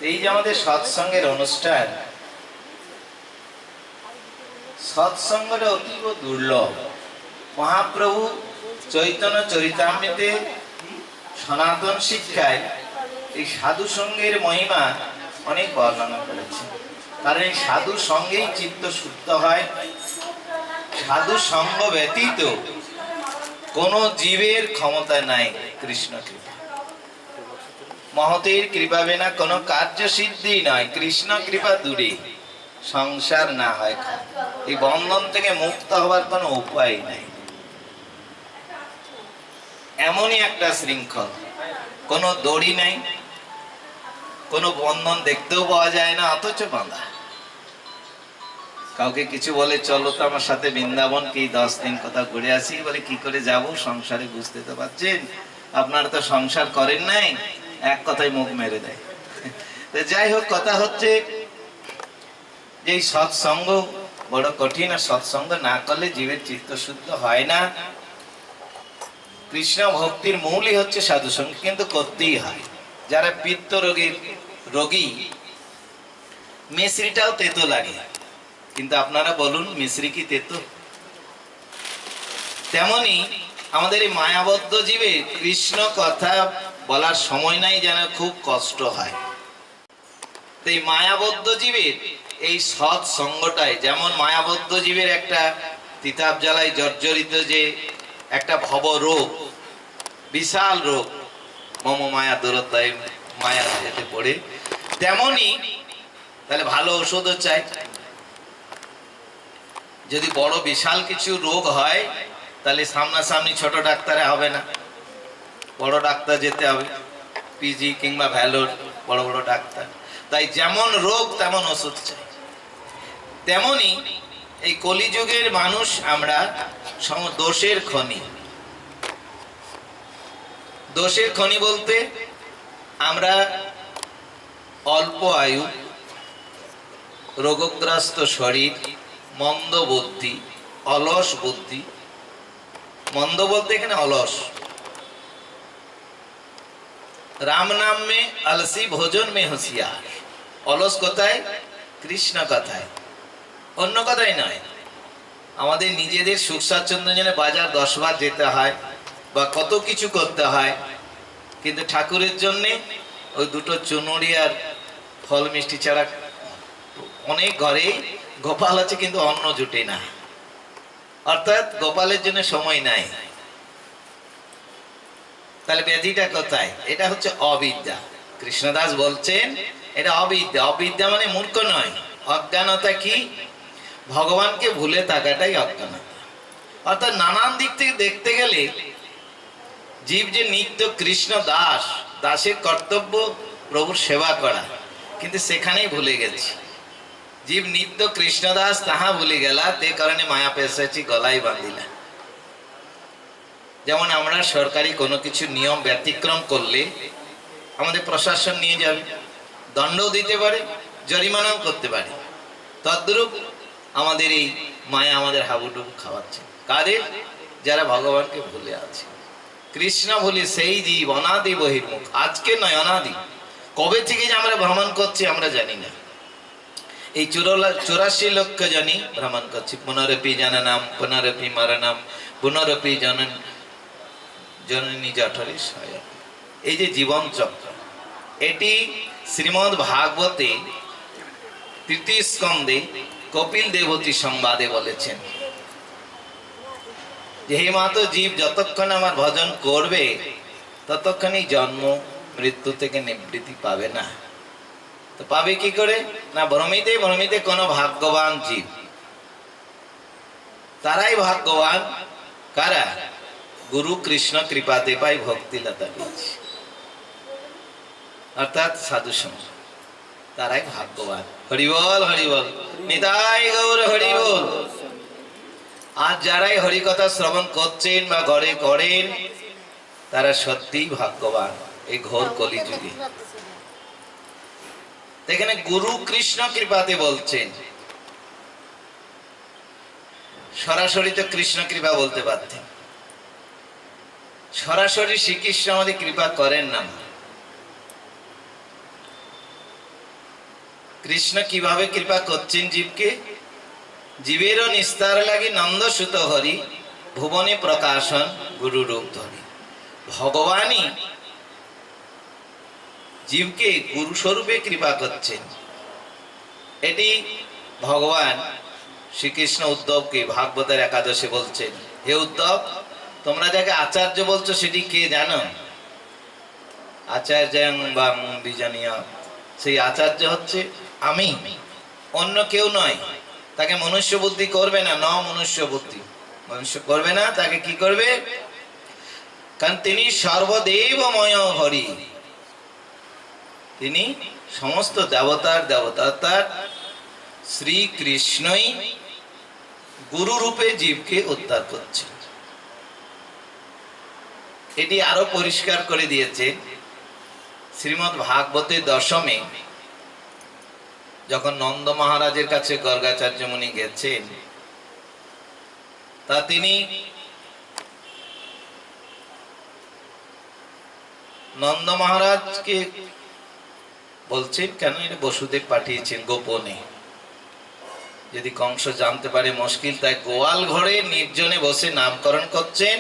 এই যে আমাদের সৎসঙ্গের অনুষ্ঠান, সৎসঙ্গটা অতীব দুর্লভ। মহাপ্রভু চৈতন্য চরিতামৃতে সনাতন শিক্ষায় এই সাধু সঙ্গের মহিমা অনেক বর্ণনা করেছে। কারণ এই সাধু সঙ্গেই চিত্ত শুদ্ধ হয়। সাধু সঙ্গ ব্যতীত কোন জীবের ক্ষমতা নাই কৃষ্ণ কৃপা। মহতের কৃপা বিনা কোনো কার্য সিদ্ধি নয়। কৃষ্ণ কৃপা দূরে সংসার না হয়। এই বন্ধন থেকে মুক্ত হওয়ার কোনো উপায় নাই। এমনই একটা শৃঙ্খল, কোনো দড়ি নাই, কোনো বন্ধন দেখতেও পাওয়া যায় না, অথচ বাঁধা। কাউকে কিছু বলে চলো তো আমার সাথে বৃন্দাবন, কি 10 দিন কথা ঘুরে আসি, বলে কি করে যাব, সংসারে বুঝতে তো পারছেন, আপনারা তো সংসার করেন নাই, এক কথায় মুখ মেরে দেয়। যাই হোক, কথা হচ্ছে যে এই সৎসঙ্গ বড় কঠিন, আর সৎসঙ্গ না করলে জীবের চিত্ত শুদ্ধ হয় না। কৃষ্ণ ভক্তির মূলই হচ্ছে সাধুসঙ্গ, কিন্তু করতেই হয়। যারা পিত্ত রোগী, মিশ্রিটাও তেতো লাগে, কিন্তু আপনারা বলুন মিশ্রি কি তেতো? তেমনি আমাদের এই মায়াবদ্ধ জীবে কৃষ্ণ কথা বলার সময় নাই, যেন খুব কষ্ট হয়। এই মায়াবদ্ধ জীবের এই সৎ সঙ্গটাই, যেমন মায়াবদ্ধ জীবের একটা তিতাব জ্বালায় জর্জরিত যে একটা ভব রোগ, বিশাল রোগ, মম মায়া দূরতায় মায়া যেতে পড়ে, তেমনি তাহলে ভালো ওষুধও চাই। যদি বড় বিশাল কিছু রোগ হয়, তাহলে সামনাসামনি ছোট ডাক্তারে হবে না, বড় ডাক্তার যেতে হবে, পিজি কিংবা ভ্যালোর, বড় বড় ডাক্তার। তাই যেমন রোগ তেমন ওষুধ চাই। তেমনি এই কলিযুগের মানুষ আমরা দোষের খনি। দোষের খনি বলতে আমরা অল্প আয়ু, রোগগ্রস্ত শরীর, মন্দ বুদ্ধি, অলস বুদ্ধি। মন্দ বলতে এখানে অলস। রাম নাম মে অলসি, ভোজন মে হুঁশিয়ার। অলস কথায়, কৃষ্ণ কথায়, অন্য কথাই নয়। আমাদের নিজেদের সুখ স্বাচ্ছন্দ্য জন্য বাজার 10 বার যেতে হয় বা কত কিছু করতে হয়, কিন্তু ঠাকুরের জন্য ওই দুটো চুনুরি আর ফল মিষ্টি ছাড়া, অনেক ঘরে গোপাল আছে কিন্তু অন্ন জুটে না, অর্থাৎ গোপালের জন্য সময় নাই। তাহলে ব্যাধিটা কোথায়? এটা হচ্ছে অবিদ্যা। কৃষ্ণদাস বলছেন এটা অবিদ্যা। অবিদ্যা মানে মূর্খ নয়। অজ্ঞানতা কি? ভগবানকে ভুলে থাকাটাই অজ্ঞানতা। অর্থাৎ নানান দিক থেকে দেখতে গেলে জীব যে নিত্য কৃষ্ণ দাস, দাসের কর্তব্য প্রভুর সেবা করা, কিন্তু সেখানেই ভুলে গেছি। জীব নিত্য কৃষ্ণ দাস, তাহা ভুলে গেলা, তে কারণে মায়া পেশাচি গলায় বাঁধিলা। যেমন আমরা সরকারি কোনো কিছু নিয়ম ব্যতিক্রম করলে আমাদের প্রশাসন নিয়ে যাবে, দণ্ডও দিতে পারে, জরিমানাও করতে পারে। তদ্রূপ আমাদের এই মায়া আমাদের হাবুডুবু খাওয়াচ্ছে। কাদের? যারা ভগবানকে ভুলে আছে। কৃষ্ণ বলি সেই জীব অনাদি বহির্মুখ, আজকে নয় অনাদি। কবে থেকে যে আমরা ভ্রমণ করছি আমরা জানি না। এই 84 লক্ষ জনই ভ্রমণ করছি। পুনরপি জননাম পুনরপি মরণম পুনরপি জননী জঠরে শয়ন। এই যে জীবন চক্র, এটি শ্রীমদ্ ভাগবতে 3য় স্কন্ধে কপিল দেবতী সংবাদে বলেছেন যে হে মাতো জীব যতক্ষণ আমার ভজন করবে ততক্ষণই জন্ম মৃত্যু থেকে নিবৃত্তি পাবে না। তো পাবে কি করে? না ভ্রমিতে ভ্রমিতে কোন ভাগ্যবান জীব, তারাই ভাগ্যবান। কারা? গুরু কৃষ্ণ কৃপাতে পাই ভক্তিলতা বীজ, অর্থাৎ সাধু সঙ্গ, তারাই ভাগ্যবান। হরিবল হরিবল, নিতাই গৌর হরিবল। আর যারাই হরিকথা শ্রবণ করছেন বা ঘরে করেন তারা সত্যিই ভাগ্যবান এই ঘোর কলিযুগে। এখানে গুরু কৃষ্ণ কৃপাতে বলছেন, সরাসরি তো কৃষ্ণ কৃপা বলতে পারতেন, সরাসরি শ্রীকৃষ্ণ আমাদের কৃপা করেন না। কৃষ্ণ কিভাবে কৃপা করছেন জীবকে? জীবেরও নিস্তার লাগি নন্দ সুত হরি ভুবনে প্রকাশন গুরু রূপ ধরি। ভগবানই জীবকে গুরু স্বরূপে কৃপা করছেন। এটি ভগবান শ্রীকৃষ্ণ উদ্ধবকে ভাগবতের একাদশে বলছেন, হে উদ্ধব, তোমরা যাকে আচার্য বলছো সেটি কে জানো? আচার্যং বাং বিজানিয়া, সেই আচার্য হচ্ছে আমি, অন্য কেউ নয়। তাকে মনুষ্য বুদ্ধি করবে না, মনুষ্য বুদ্ধি মনুষ্য করবে না। তাকে কি করবে? কারণ তিনি সর্বদেবময় হরি, তিনি সমস্ত দেবতার দেবতা। তার শ্রীকৃষ্ণই গুরু রূপে জীবকে উদ্ধার করছে। এটি আরো পরিষ্কার করে দিয়েছে শ্রীমদ্ ভাগবতের দশমে, যখন নন্দ মহারাজের কাছে গর্গাচার্য মুনি গেছেন, তা তিনি নন্দ মহারাজকে বলছেন, কেন এটা বসুদেব পাঠিয়েছেন গোপনে, যদি কংস জানতে পারে মুশকিল, তাই গোয়াল ঘরে নির্জনে বসে নামকরণ করছেন।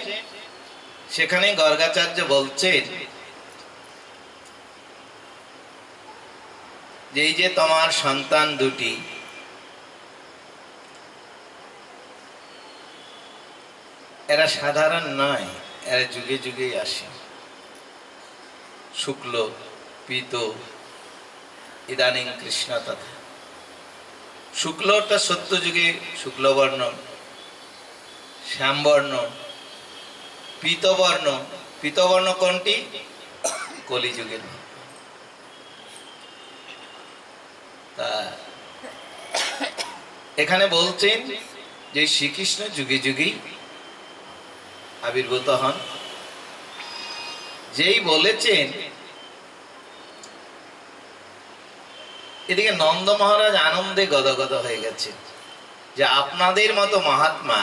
সেখানে গর্গাচার্য বলছেন যে এই যে তোমার সন্তান দুটি, এরা সাধারণ নয়, এরা যুগে যুগেই আসে। শুক্ল পীত ইদানিং কৃষ্ণ তথা। শুক্লটা সত্য যুগে শুক্লবর্ণ, শ্যামবর্ণ, পীতবর্ণ। পীতবর্ণ কোনটি? কলিযুগের। তা এখানে বলছেন যে শ্রীকৃষ্ণ যুগে যুগেই আবির্ভূত হন। যেই বলেছেন, এদিকে নন্দ মহারাজ আনন্দে গদগদ হয়ে গেছে যে আপনাদের মতো মহাত্মা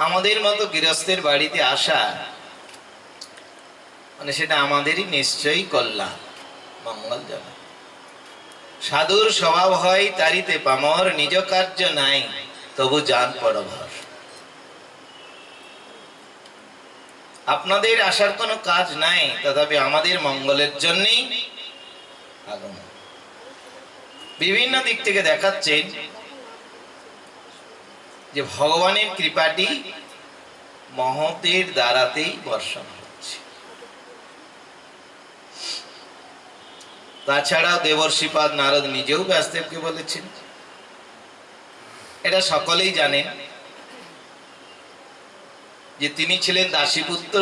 আমাদের মতো গৃহস্থের বাড়িতে আসা, মানে সেটা আমাদেরই নিশ্চয়ই কল্যাণ, মঙ্গলজনক। সাধুর স্বভাব হয় তারিতে পামর, নিজ কার্য নাই তবু জান পরভর। আপনাদের আসার কোনো কাজ নাই, তথাপি আমাদের মঙ্গলের জন্যই আগমন। বিভিন্ন দিক থেকে দেখাচ্ছেন যে ভগবানের কৃপাটি মহতের দ্বারাতেই বর্ষণ হচ্ছে। তাছাড়াও দেবর্ষিপাদ নারদ নিজেও ব্যাসদেবকে বলেছেন, এটা সকলেই জানেন যে তিনি ছিলেন দাসীপুত্র।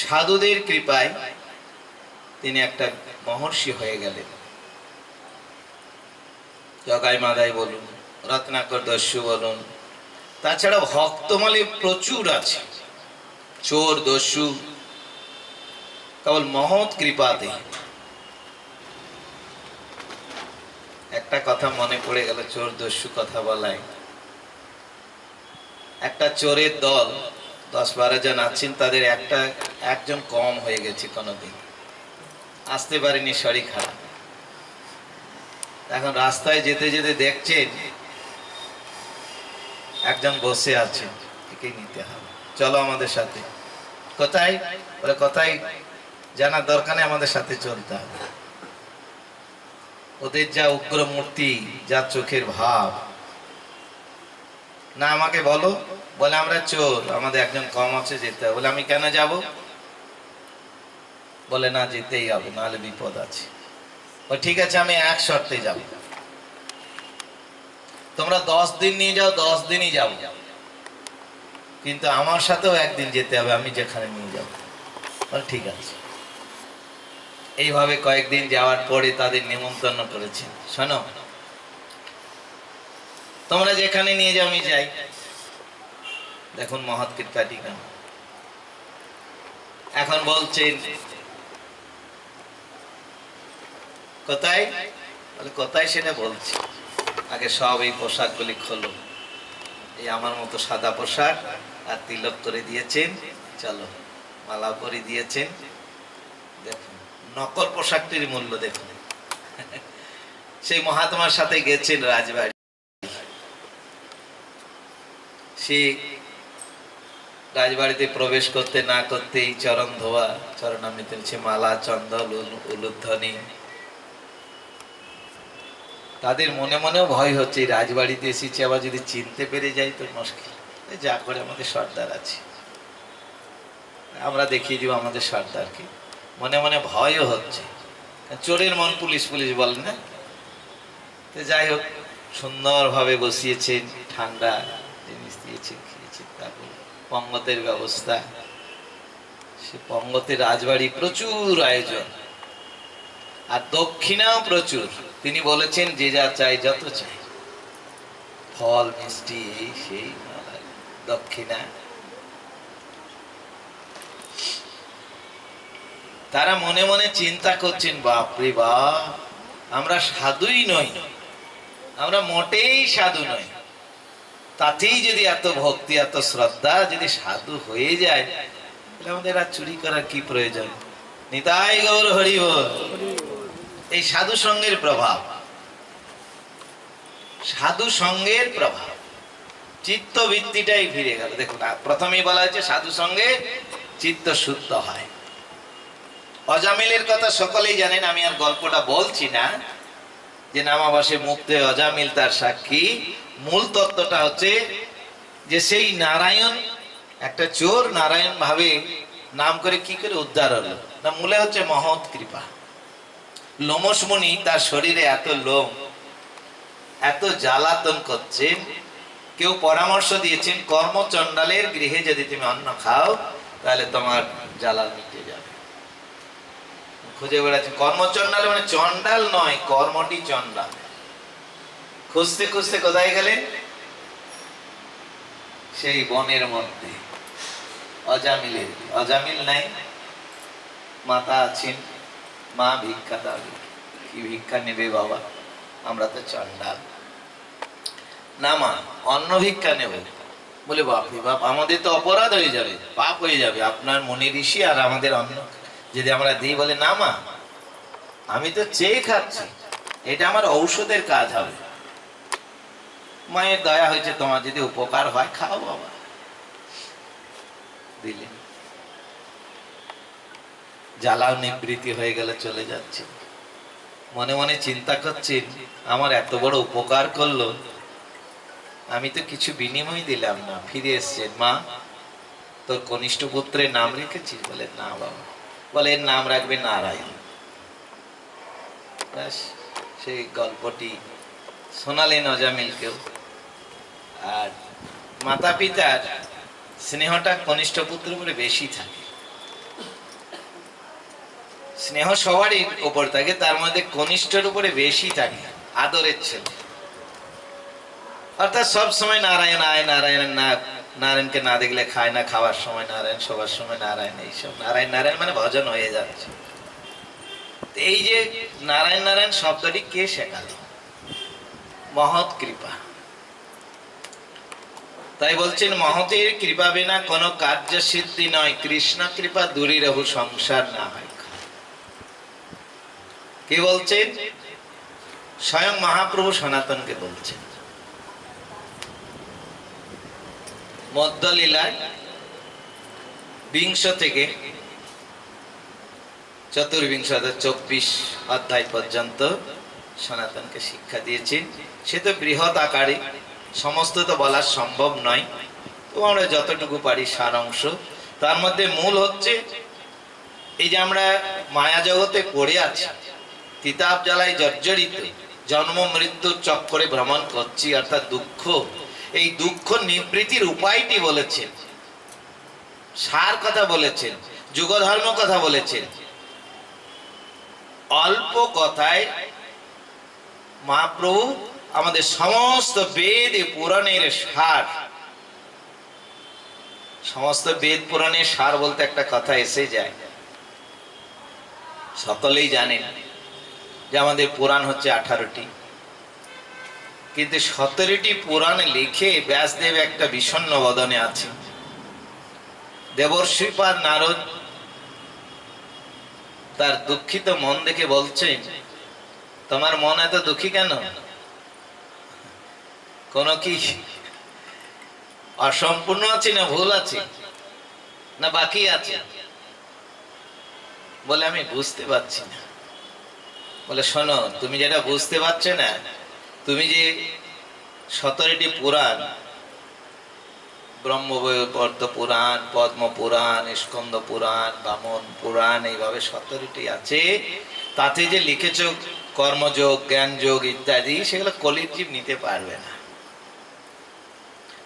সাধুদের কৃপায় তিনি একটা মহর্ষি হয়ে গেলেন। জগাই মাদাই বলুন, রত্নাকর দস্যু বলুন, তাছাড়া ভক্তমালী প্রচুর আছে, চোর দস্যু, কেবল মহৎ কৃপাতে। একটা কথা মনে পড়ে গেল, চোর দস্যু কথা বলায়। একটা চোরের দল 10-12 জন আছেন, তাদের একজন কম হয়ে গেছে, কোনোদিন আসতে পারেনি, শরীর খারাপ। এখন রাস্তায় যেতে যেতে দেখছেন একজন বসে আছে, একে নিতে হবে, চলো আমাদের সাথে। কোথায়? বলে কোথায় জানার দরকার নেই, আমাদের সাথে চলতে হবে। ওদের যা উগ্র মূর্তি, যা চোখের ভাব, না আমাকে বলো, বলে আমরা চোর, আমাদের একজন কম আছে, যেতে হবে। বলে আমি কেন যাব? বলে না, যেতেই হবে, নাহলে বিপদ আছে। ও ঠিক আছে, আমি এক শর্তে যাব, তোমরা 10 দিন নিয়ে যাও, 10 দিনই যাও, কিন্তু আমার সাথেও একদিন যেতে হবে, আমি যেখানে নিয়ে যাব। বলে ঠিক আছে। এইভাবে কয়েকদিন যাওয়ার পরে তাদের নিমন্ত্রণ করেছেন, শোনো তোমরা যেখানে নিয়ে যাও আমি যাই। দেখুন মহৎ কৃপাটি কেন। এখন বলছেন কোথায়? বলে কোথায় সেটা বলছি, আগে সব এই পোশাকগুলি খোলো। এই আমার মতো সাদা পোশাক, আর তিলক করে দিয়েছেন, চলো মালা করে দিয়েছেন। দেখুন নকল পোশাকটির মূল্য দেখুন। সেই মহাত্মার সাথে গেছেন রাজবাড়ি। সে রাজবাড়িতে প্রবেশ করতে না করতেই চরণ ধোয়া, চরণামৃত মালা, চন্দন, উলুধ্বনি। তাদের মনে মনেও ভয় হচ্ছে, রাজবাড়িতে এসেছে, আবার যদি চিনতে পেরে যাই তো মুশকিল। যা করে আমাদের সর্দার আছে, আমরা দেখিয়ে দিব আমাদের সর্দারকে। মনে মনে ভয়ও হচ্ছে, চোরের মন পুলিশ পুলিশ বলেন না। তো যাই হোক, সুন্দরভাবে বসিয়েছেন, ঠান্ডা জিনিস দিয়েছেন, খেয়েছেন। তারপর পঙ্গতের ব্যবস্থা, সে পঙ্গতের রাজবাড়ি প্রচুর আয়োজন, আর দক্ষিণাও প্রচুর। তিনি বলেছেন যে যা চাই, যত চাই, ফল মিষ্টি, এই সেই দক্ষিণা। তারা মনে মনে চিন্তা করছেন, বাপরে বাপ, আমরা সাধুই নই, আমরা মোটেই সাধু নই, তাতেই যদি এত ভক্তি, এত শ্রদ্ধা, যদি সাধু হয়ে যায়, তাহলে আমাদের আর চুরি করার কি প্রয়োজন? নিতাই গৌর হরি বল। এই সাধু সঙ্গের প্রভাব, সাধু সঙ্গের প্রভাব, চিত্তবৃত্তিটাই ফিরে গেল। দেখুন প্রথমেই বলা হয়েছে সাধু সঙ্গে চিত্ত শুদ্ধ হয়। অজামিলের কথা সকলেই জানেন, আমি আর গল্পটা বলছি না, যে নামাবাসে মুক্তে অজামিল তার সাক্ষী। মূল তত্ত্বটা হচ্ছে যে সেই নারায়ণ, একটা চোর নারায়ণ ভাবে নাম করে কি করে উদ্ধার হলো, না মূলে হচ্ছে মহৎ কৃপা। লোমশ মুনি তার শরীরে এত লোম, এত জ্বালাতন করছেন, কেউ পরামর্শ দিয়েছেন কর্মচণ্ডালের গৃহে যদি তুমি অন্ন খাও তাহলে তোমার জ্বালা মিটে যাবে। খুঁজে বেড়াচ্ছেন কর্মচণ্ডাল, মানে চণ্ডাল নয়, কর্মটি চণ্ডাল। খুঁজতে খুঁজতে কোথায় গেলেন? সেই বনের মধ্যে অজামিলের। অজামিল নাই, মাতা আছেন, মা ভিক্ষা দাও। কি ভিক্ষা নেবে বাবা, আমরা তো চণ্ডাল। না মা, অন্ন ভিক্ষা নেব। বলে বাপরে বাপ, আমাদের তো অপরাধ হয়ে যাবে, পাপ হয়ে যাবে, আপনার মনি ঋষি আর আমাদের অন্ন যদি আমরা দিই। বলে না মা, আমি তো চেয়ে খাচ্ছি, এটা আমার ঔষধের কাজ হবে। মায়ের দয়া হয়েছে, তোমার যদি উপকার হয় খাও বাবা। দিলেন, জ্বালাও নিবৃত্তি হয়ে গেলে চলে যাচ্ছে। মনে মনে চিন্তা করছেন, আমার এত বড় উপকার করলো, আমি তো কিছু বিনিময় দিলাম না। ফিরে এসছেন, মা তোর কনিষ্ঠ পুত্রের নাম রেখেছিস? বলে না বাবা। বলে এর নাম রাখবে নারায়ণ। ব্যাস, সেই গল্পটি শোনালেন অজামিলকেও। আর মাতা পিতার স্নেহটা কনিষ্ঠ পুত্রের উপরে বেশি থাকে, স্নেহ সবারই উপর থাকে, তার মধ্যে কনিষ্ঠের উপরে বেশি থাকে, আদরের ছেলে। অর্থাৎ সব সময় নারায়ণ আয়, নারায়ণের না, নারায়ণকে না দেখলে খায় না, খাওয়ার সময় নারায়ণ, সবার সময় নারায়ণ, এইসব নারায়ণ নারায়ণ মানে ভজন হয়ে যাচ্ছে। এই যে নারায়ণ নারায়ণ শব্দটি কে শেখালো? মহৎ কৃপা। তাই বলছেন মহতের কৃপা বিনা কোনো কার্য সিদ্ধি নয়, কৃষ্ণ কৃপা দূরে রহু সংসার না হয়। কে বলছেন? স্বয়ং মহাপ্রভু সনাতনকে বলছেন। মধ্যলীলায় বিংশ থেকে চতুর্বিংশ 24 অধ্যায় পর্যন্ত সনাতনকে শিক্ষা দিয়েছেন। সে তো বৃহৎ আকারে, সমস্ত তো বলা সম্ভব নয়, তো আমরা যতটুকু পারি সার অংশ। তার মধ্যে মূল হচ্ছে এই যে আমরা মায়া জগতে পড়ে আছি, তিতাব জ্বালায় জর্জরিত, জন্ম মৃত্যুর চক্করে ভ্রমণ করছি, অর্থাৎ দুঃখ। এই দুঃখ নিবৃত্তির উপায়টি বলেছেন, সার কথা বলেছেন, যুগধর্ম কথা বলেছেন। অল্প কথায় মহাপ্রভু আমাদের সমস্ত বেদ পুরাণের সার, সমস্ত বেদ পুরাণের সার বলতে একটা কথা এসে যায়। সকলেই জানেন যে আমাদের পুরাণ হচ্ছে 18টি, কিন্তু 17টি পুরাণ লিখে ব্যাসদেব একটা বিষণ্ণ বদনে আছে। দেবর্ষিপাদ নারদ তার দুঃখিত মন দেখে বলছেন, তোমার মন এত দুঃখী কেন? কোন কি অসম্পূর্ণ আছে, না ভুল আছে, না বাকি আছে? বলে আমি বুঝতে পারছি না। বলে শোনো, তুমি যেটা বুঝতে পারছো না, তুমি যে 17টি পুরাণ, ব্রহ্মবৈবর্ত পুরাণ, পদ্ম পুরাণ, স্কন্দ পুরাণ, বামন পুরাণ, এইভাবে 17টি আছে, তাতে যে লিখেছ কর্মযোগ, জ্ঞানযোগ ইত্যাদি, সেগুলো কলিজীব নিতে পারবে না।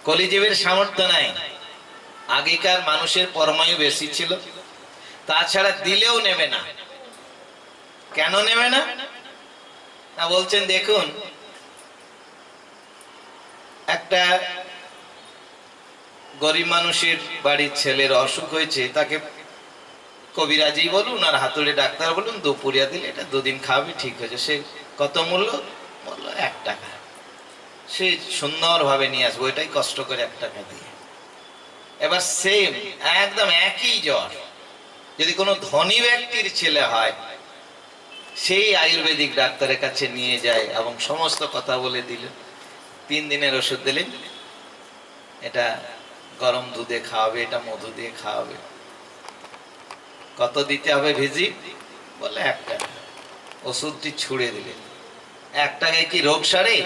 কলিজীবের সামর্থ্য নাই। আগেকার মানুষের পরমায়ু বেশি ছিল, তাছাড়া দিলেও নেবে না। কেন নেবে না? বলছেন দেখুন, একটা গরিব মানুষের বাড়ির ছেলের অসুখ হয়েছে, তাকে কবিরাজি বলুন আর হাতুড়ে ডাক্তার বলুন, দুপুরিয়া দিলে এটা 2 দিন খাওয়াবে, ঠিক হয়েছে। সে কত মূল্য? বললো 1 টাকা। সে সুন্দরভাবে নিয়ে আসবো, এটাই কষ্ট করে 1 টাকা দিয়ে। এবার সেম একদম একই জ্বর যদি কোনো ধনী ব্যক্তির ছেলে হয়, সেই আয়ুর্বেদিক ডাক্তারের কাছে নিয়ে যায় এবং সমস্ত কথা বলে দিল, 3 দিনের ওষুধ দিলেন, এটা গরম দুধে খাওয়াবে, এটা মধু দিয়ে খাওয়াবে। কত দিতে হবে ভিজিট? বলে 1 টাকা। ওষুধটি ছুড়ে দিলেন। 1 টাকায় কি রোগ সারে?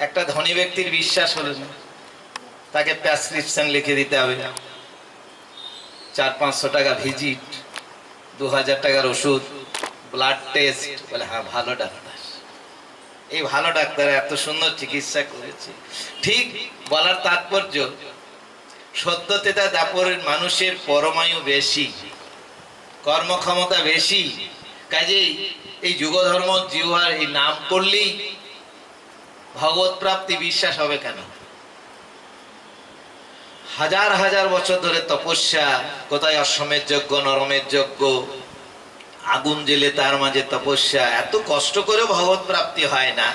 একটা ধনী ব্যক্তির বিশ্বাস হলো না, তাকে প্রেসক্রিপশন লিখে দিতে হবে, 400-500 টাকা ভিজিট, 2000 টাকার ওষুধ, ব্লাড টেস্ট। বলে হ্যাঁ, ভালো ডাক্তার, এই ভালো ডাক্তার এত সুন্দর চিকিৎসা করেছে। ঠিক বলার তাৎপর্য, সত্যতেতা দাপরের মানুষের পরমায়ু বেশি, কর্মক্ষমতা বেশি, কাজেই এই যুগধর্ম জিহ্বার এই নাম করলেই ভগবত প্রাপ্তি বিশ্বাস হবে কেন? হাজার হাজার বছর ধরে তপস্যা, কোথায় অশ্বমের যজ্ঞ, নরমের যজ্ঞ, আগুন জেলে তার মাঝে তপস্যা, এত কষ্ট করে ভগবত প্রাপ্তি হয় না।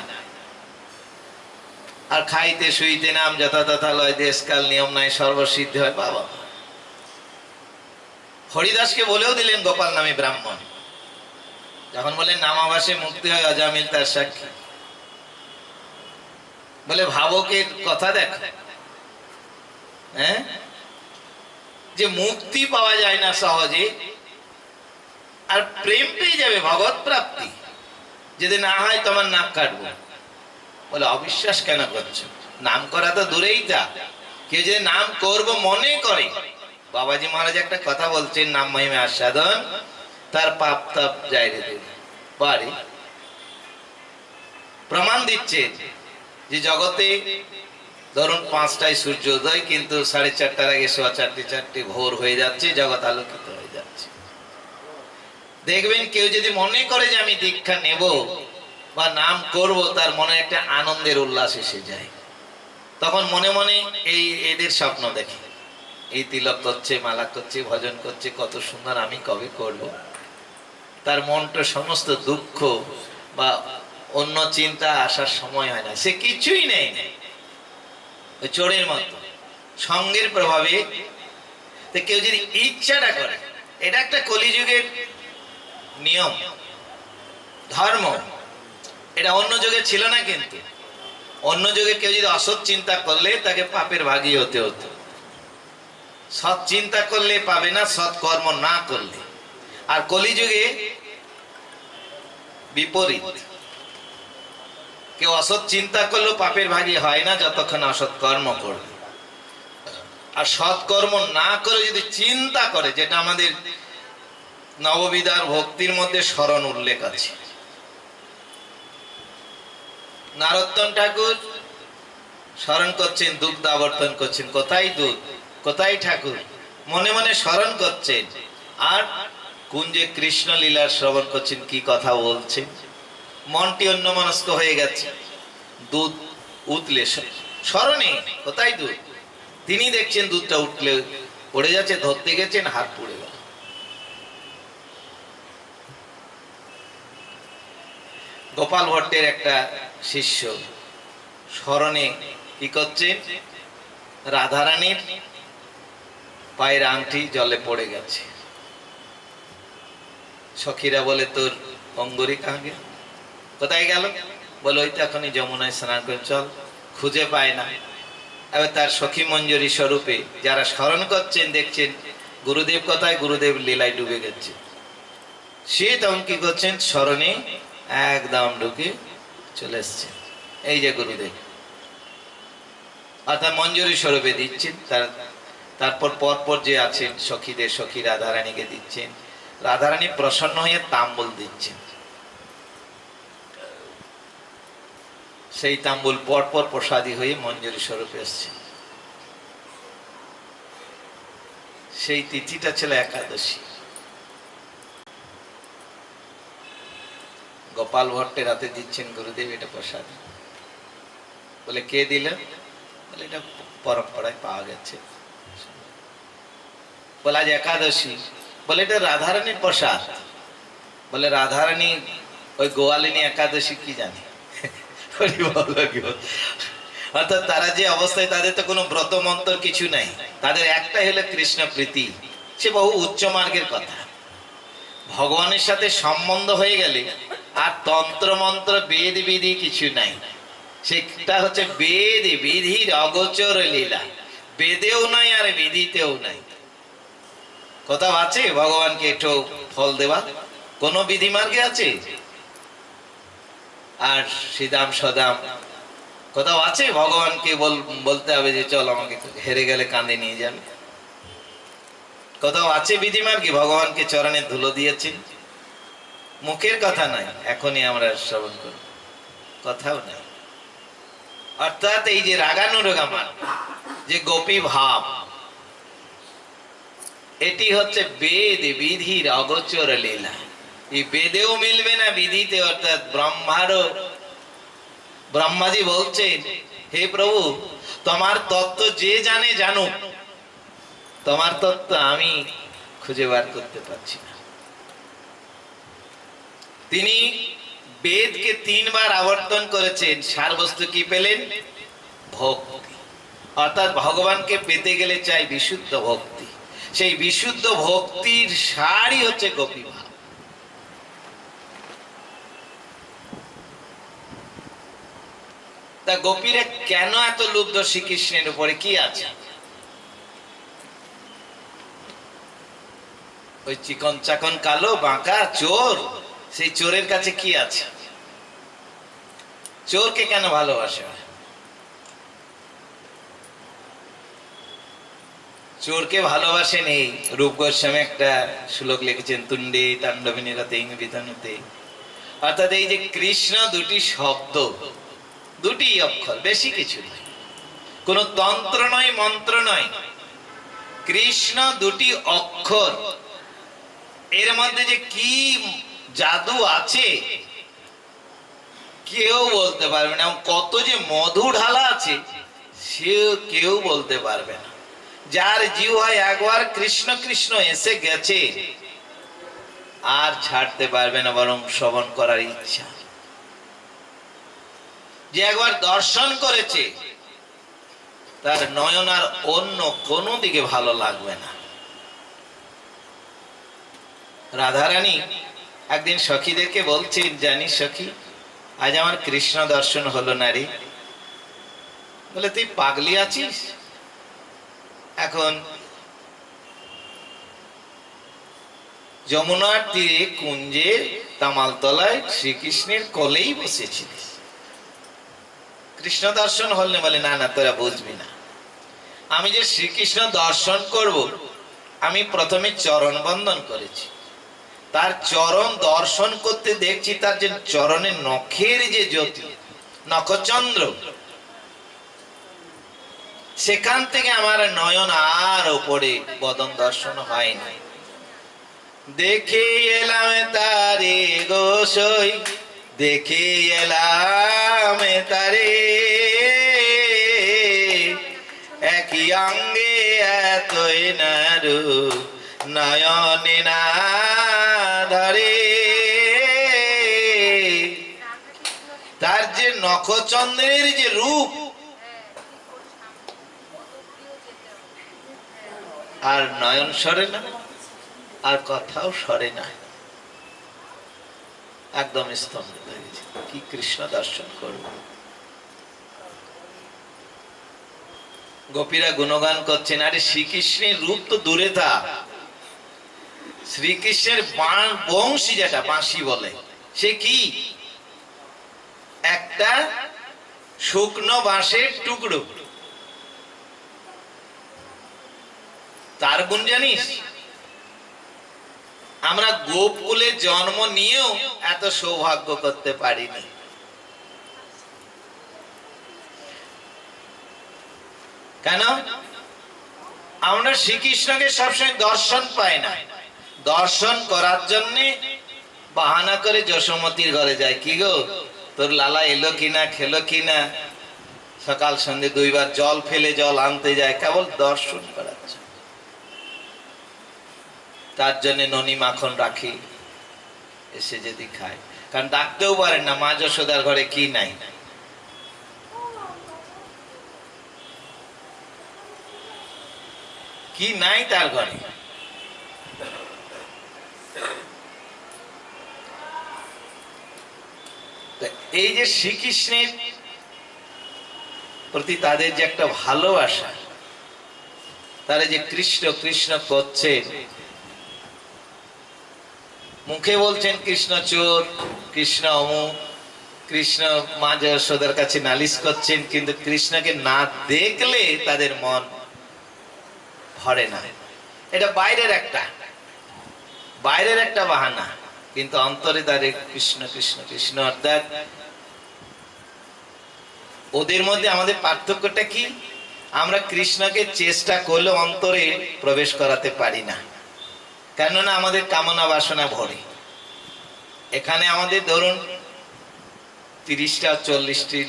আর খাইতে শুইতে নাম যথা তথা লয়, দেশকাল নিয়ম নাই, সর্বসিদ্ধি হয়। বাবা, হরিদাসকে বলেও দিলেন গোপাল নামে ব্রাহ্মণ, যখন বলেন নামাভাসে মুক্তি হয়, অজামিল তার সাক্ষী। বলে ভাবকের কথা দেখ, হ্যাঁ, যে মুক্তি পাওয়া যায় না সহজে, আর প্রেম পেয়ে যাবে, ভগবত প্রাপ্তি যদি না হয় তোমার নাক কাটবো। বলে অবিশ্বাস কেন করছো? নাম করা তো দূরেই যা, কেউ যদি নাম করবো মনে করে, বাবাজি মহারাজ একটা কথা বলছেন, নাম মহিমে আস্বাদন, তার পাপ তাপ যায় রে পারে। প্রমাণ দিচ্ছে যে জগতে ধরুন 5টায় সূর্যোদয়, কিন্তু 4:30টার আগে 4:15 ভোর হয়ে যাচ্ছে, জগৎ আলোকিত হয়ে যাচ্ছে। দেখবেন কেউ যদি মনে করে যে আমি দীক্ষা নেব বা নাম করব, তার মনে একটা আনন্দের উল্লাস এসে যায়। তখন মনে মনে এদের স্বপ্ন দেখে, এই তিলক করছে, মালা করছে, ভজন করছে, কত সুন্দর, আমি কবে করব। তার মনটা সমস্ত দুঃখ বা অন্য চিন্তা আসার সময় হয় না, সে কিছুই নেই, ওই চোরের মতো সঙ্গের প্রভাবে। কেউ যদি ইচ্ছাটা করে, এটা একটা কলিযুগের নিয়ম ধর্ম, এটা অন্য যুগে ছিল না। কিন্তু অন্য যুগে কেউ যদি অসৎ চিন্তা করলে তাকে পাপের ভাগী হতে হতো, সৎ চিন্তা করলে পাবে না, সৎ কর্ম না করলে। আর কলিযুগে বিপরীত, কেউ অসৎ চিন্তা করলেও পাপের ভাগী হয় না যতক্ষণ অসৎ কর্ম করবে। আর সৎ কর্ম না করে যদি চিন্তা করে, যেটা আমাদের নববিধার ভক্তির মধ্যে স্মরণ উল্লেখ আছে। নারোত্তম ঠাকুর স্মরণ করছেন, দুগ্ধ আবর্তন করছেন, কোথায় দুধ, কোথায় ঠাকুর, মনে মনে স্মরণ করছেন। আর কুঞ্জে কৃষ্ণ লীলার শ্রবণ করছেন, কি কথা বলছেন, মনটি অন্যমনস্ক হয়ে গেছে। দুধ উতলে স্মরণে, কোথায় দুধ, তিনি দেখছেন দুধটা উঠলে পড়ে যাচ্ছে, ধরতে গেছেন, হাত পুড়ে গেল। গোপাল ভট্টের একটা শিষ্য স্মরণে কি করছেন, রাধারানীর পায়ের আংটি জলে পড়ে গেছে। সখীরা বলে, তোর অঙ্গরি কাহাগে, কোথায় গেল? বলে, ওই তো এখনই যমুনায় স্নান করে, চল। খুঁজে পায় না। এবার তার সখী মঞ্জুরি স্বরূপে যারা স্মরণ করছেন, দেখছেন গুরুদেব কোথায়, গুরুদেব লীলায় ডুবে গেছে। সে তখন কি করছেন, স্মরণে একদম ঢুকে চলে এসছে, এই যে গুরুদেব, অর্থাৎ মঞ্জুরি স্বরূপে দিচ্ছেন। তারপর পরপর যে আছেন সখীদের, সখী রাধারানীকে দিচ্ছেন। রাধারানী প্রসন্ন হয়ে তাম্বুল দিচ্ছেন। সেই তাম্বুল পরপর প্রসাদী হয়ে মঞ্জুরি স্বরূপে এসছে। সেই তিথিটা ছিল একাদশী। গোপাল ভট্টের হাতে দিচ্ছেন গুরুদেব, এটা প্রসাদ। বলে, কে দিলেন? বলে, এটা পরম্পরায় পাওয়া গেছে। বলে, আজ একাদশী। বলে, এটা রাধারানীর প্রসাদ। বলে, রাধারানী ওই গোয়ালিনী একাদশী কি জানে? অর্থাৎ তারা যে অবস্থায়, তাদের তো কোনো ব্রত মন্ত্র কিছু নাই, তাদের একটাই হলো কৃষ্ণ প্রীতি। সে বহু উচ্চ মার্গের কথা। ভগবানের সাথে সম্বন্ধ হয়ে গেলে আর তন্ত্র মন্ত্র বেদ বিধি কিছু নাই। সেটা হচ্ছে বেদ বিধির অগোচর লীলা। বেদেও নাই আর বিধিতেও নাই। কোথাও আছে ভগবানকে একটু ফল দেওয়া? কোন বিধি মার্গে আছে? আর সিদাম সদাম কোথাও আছে ভগবানকে বলতে হবে যে চল আমাকে হেরে গেলে কাঁধে নিয়ে যাবে? কোথাও আছে বিধি মার্গে ভগবানকে চরণে ধুলো দিয়েছেন? মুখের কথা নাই, এখনই আমরা শ্রবণ করি, কথাও নাই। অর্থাৎ এই যে রাগানুরাগামান, যে গোপী ভাব, এটি হচ্ছে বেদ বিধির অগোচর লীলা। এই বেদেও মিলবে না, বিধিতে। অর্থাৎ ব্রহ্মাজি বলছেন, হে প্রভু, তোমার তত্ত্ব যে জানে জানুক, তোমার তত্ত্ব আমি খুঁজে বার করতে পারছি না। তিনি বেদকে 3 বার আবর্তন করেছেন, সারবস্তু কি পেলেন? ভক্তি। অর্থাৎ ভগবানকে পেতে গেলে চাই বিশুদ্ধ ভক্তি। সেই বিশুদ্ধ ভক্তির সারই হচ্ছে গোপী ভাব। তা গোপীরা কেন এত লুব্ধ শ্রীকৃষ্ণের উপরে? কি আছে? ওই চিকন চাকন কালো বাঁকা চোর, সেই চোরের কাছে কি আছে? চোরকে কেন ভালোবাসে? চোরকে ভালোবাসেন। এই রূপ গোস্বামী একটা শ্লোক লিখেছেন, তুণ্ডে তাণ্ডবিনী রাতে বিধানুতে। অর্থাৎ এই যে কৃষ্ণ দুটি শব্দ, দুটি অক্ষর, বেশি কিছু নয়, কোন তন্ত্র নয়, মন্ত্র নয়। কৃষ্ণ দুটি অক্ষর, এর মধ্যে যে কি জাদু আছে কেউ বলতে পারবে না। কত যে মধু ঢালা আছে সে কেউ বলতে পারবে না। যার জিহ্বায় একবার কৃষ্ণ কৃষ্ণ এসে গেছে আর ছাড়তে পারবে না, বরং শ্রবণ করার ইচ্ছা। যে একবার দর্শন করেছে তার নয়ন আর অন্য কোনো দিকে ভালো লাগবে না। রাধারানী একদিন সখীদেরকে বলছেন, জানিস সখী, আজ আমার কৃষ্ণ দর্শন হলো না রে। বলে, তুই পাগলি আছিস? এখন যমুনার তীরে কুঞ্জে তামালতলায় শ্রীকৃষ্ণের কোলেই বসেছিলিস, কৃষ্ণ দর্শন হল না? বলে, না না, তোরা বুঝবি না। আমি যে শ্রীকৃষ্ণ দর্শন করব, আমি প্রথমে চরণ বন্দন করেছি। তার চরণ দর্শন করতে দেখছি তার যে চরণের নখের যে জ্যোতি, নখচন্দ্র, সেখান থেকে আমার নয়ন আর ওপরে বদন দর্শন হয় না। দেখে এলাম তারে গোসই, দেখে এলাম তারে, একই অঙ্গে এতই নারু নয়নে না ধরে। তার যে নখচন্দ্রের যে রূপ, আর নয়ন সরে না, আর কথাও সরে না, একদম স্তম্ভিত হয়ে গেছে। কি কৃষ্ণ দর্শন করব। গোপীরা গুণগান করছেন, আরে শ্রীকৃষ্ণের রূপ তো দূরে থাক, শ্রীকৃষ্ণের বংশী যেটা বাঁশি বলে, সে কি? একটা শুকনো বাঁশের টুকরো। তার গুণ জানিস? আমরা গোপকুলে জন্ম নিয়েও এত সৌভাগ্য করতে পারিনি। কেন? আমরা শ্রীকৃষ্ণকে সবসময় দর্শন পাই না। দর্শন করার জন্য বাহানা করে যশোমতির ঘরে যায়, কি গো তোর লালা এলো কিনা, খেলো কিনা, সকাল সন্ধে দুইবার জল ফেলে জল আনতে যায়, কেবল দর্শন করার জন্য। তার জন্য ননি মাখন রাখি, এসে যদি খায়, কারণ ডাকতেও পারেন না, মা যশোদার ঘরে কি নাই। কি নাই তার ঘরে? এই যে শ্রীকৃষ্ণের প্রতি তাদের যে একটা ভালোবাসা, তারা যে কৃষ্ণ কৃষ্ণ করছে, মুখে বলছেন কৃষ্ণ চোর, কৃষ্ণ অমুক, কৃষ্ণ মা যশোদার কাছে নালিশ করছেন, কিন্তু কৃষ্ণকে না দেখলে তাদের মন ভরে না। এটা বাইরের একটা বাহানা, কিন্তু অন্তরে তাদের কৃষ্ণ কৃষ্ণ কৃষ্ণ। অর্থাৎ ওদের মধ্যে আমাদের পার্থক্যটা কি? আমরা কৃষ্ণকে চেষ্টা করলে অন্তরে প্রবেশ করাতে পারি না, কেননা আমাদের কামনা বাসনা ভরে। এখানে আমাদের ধরুন 30টা 40টি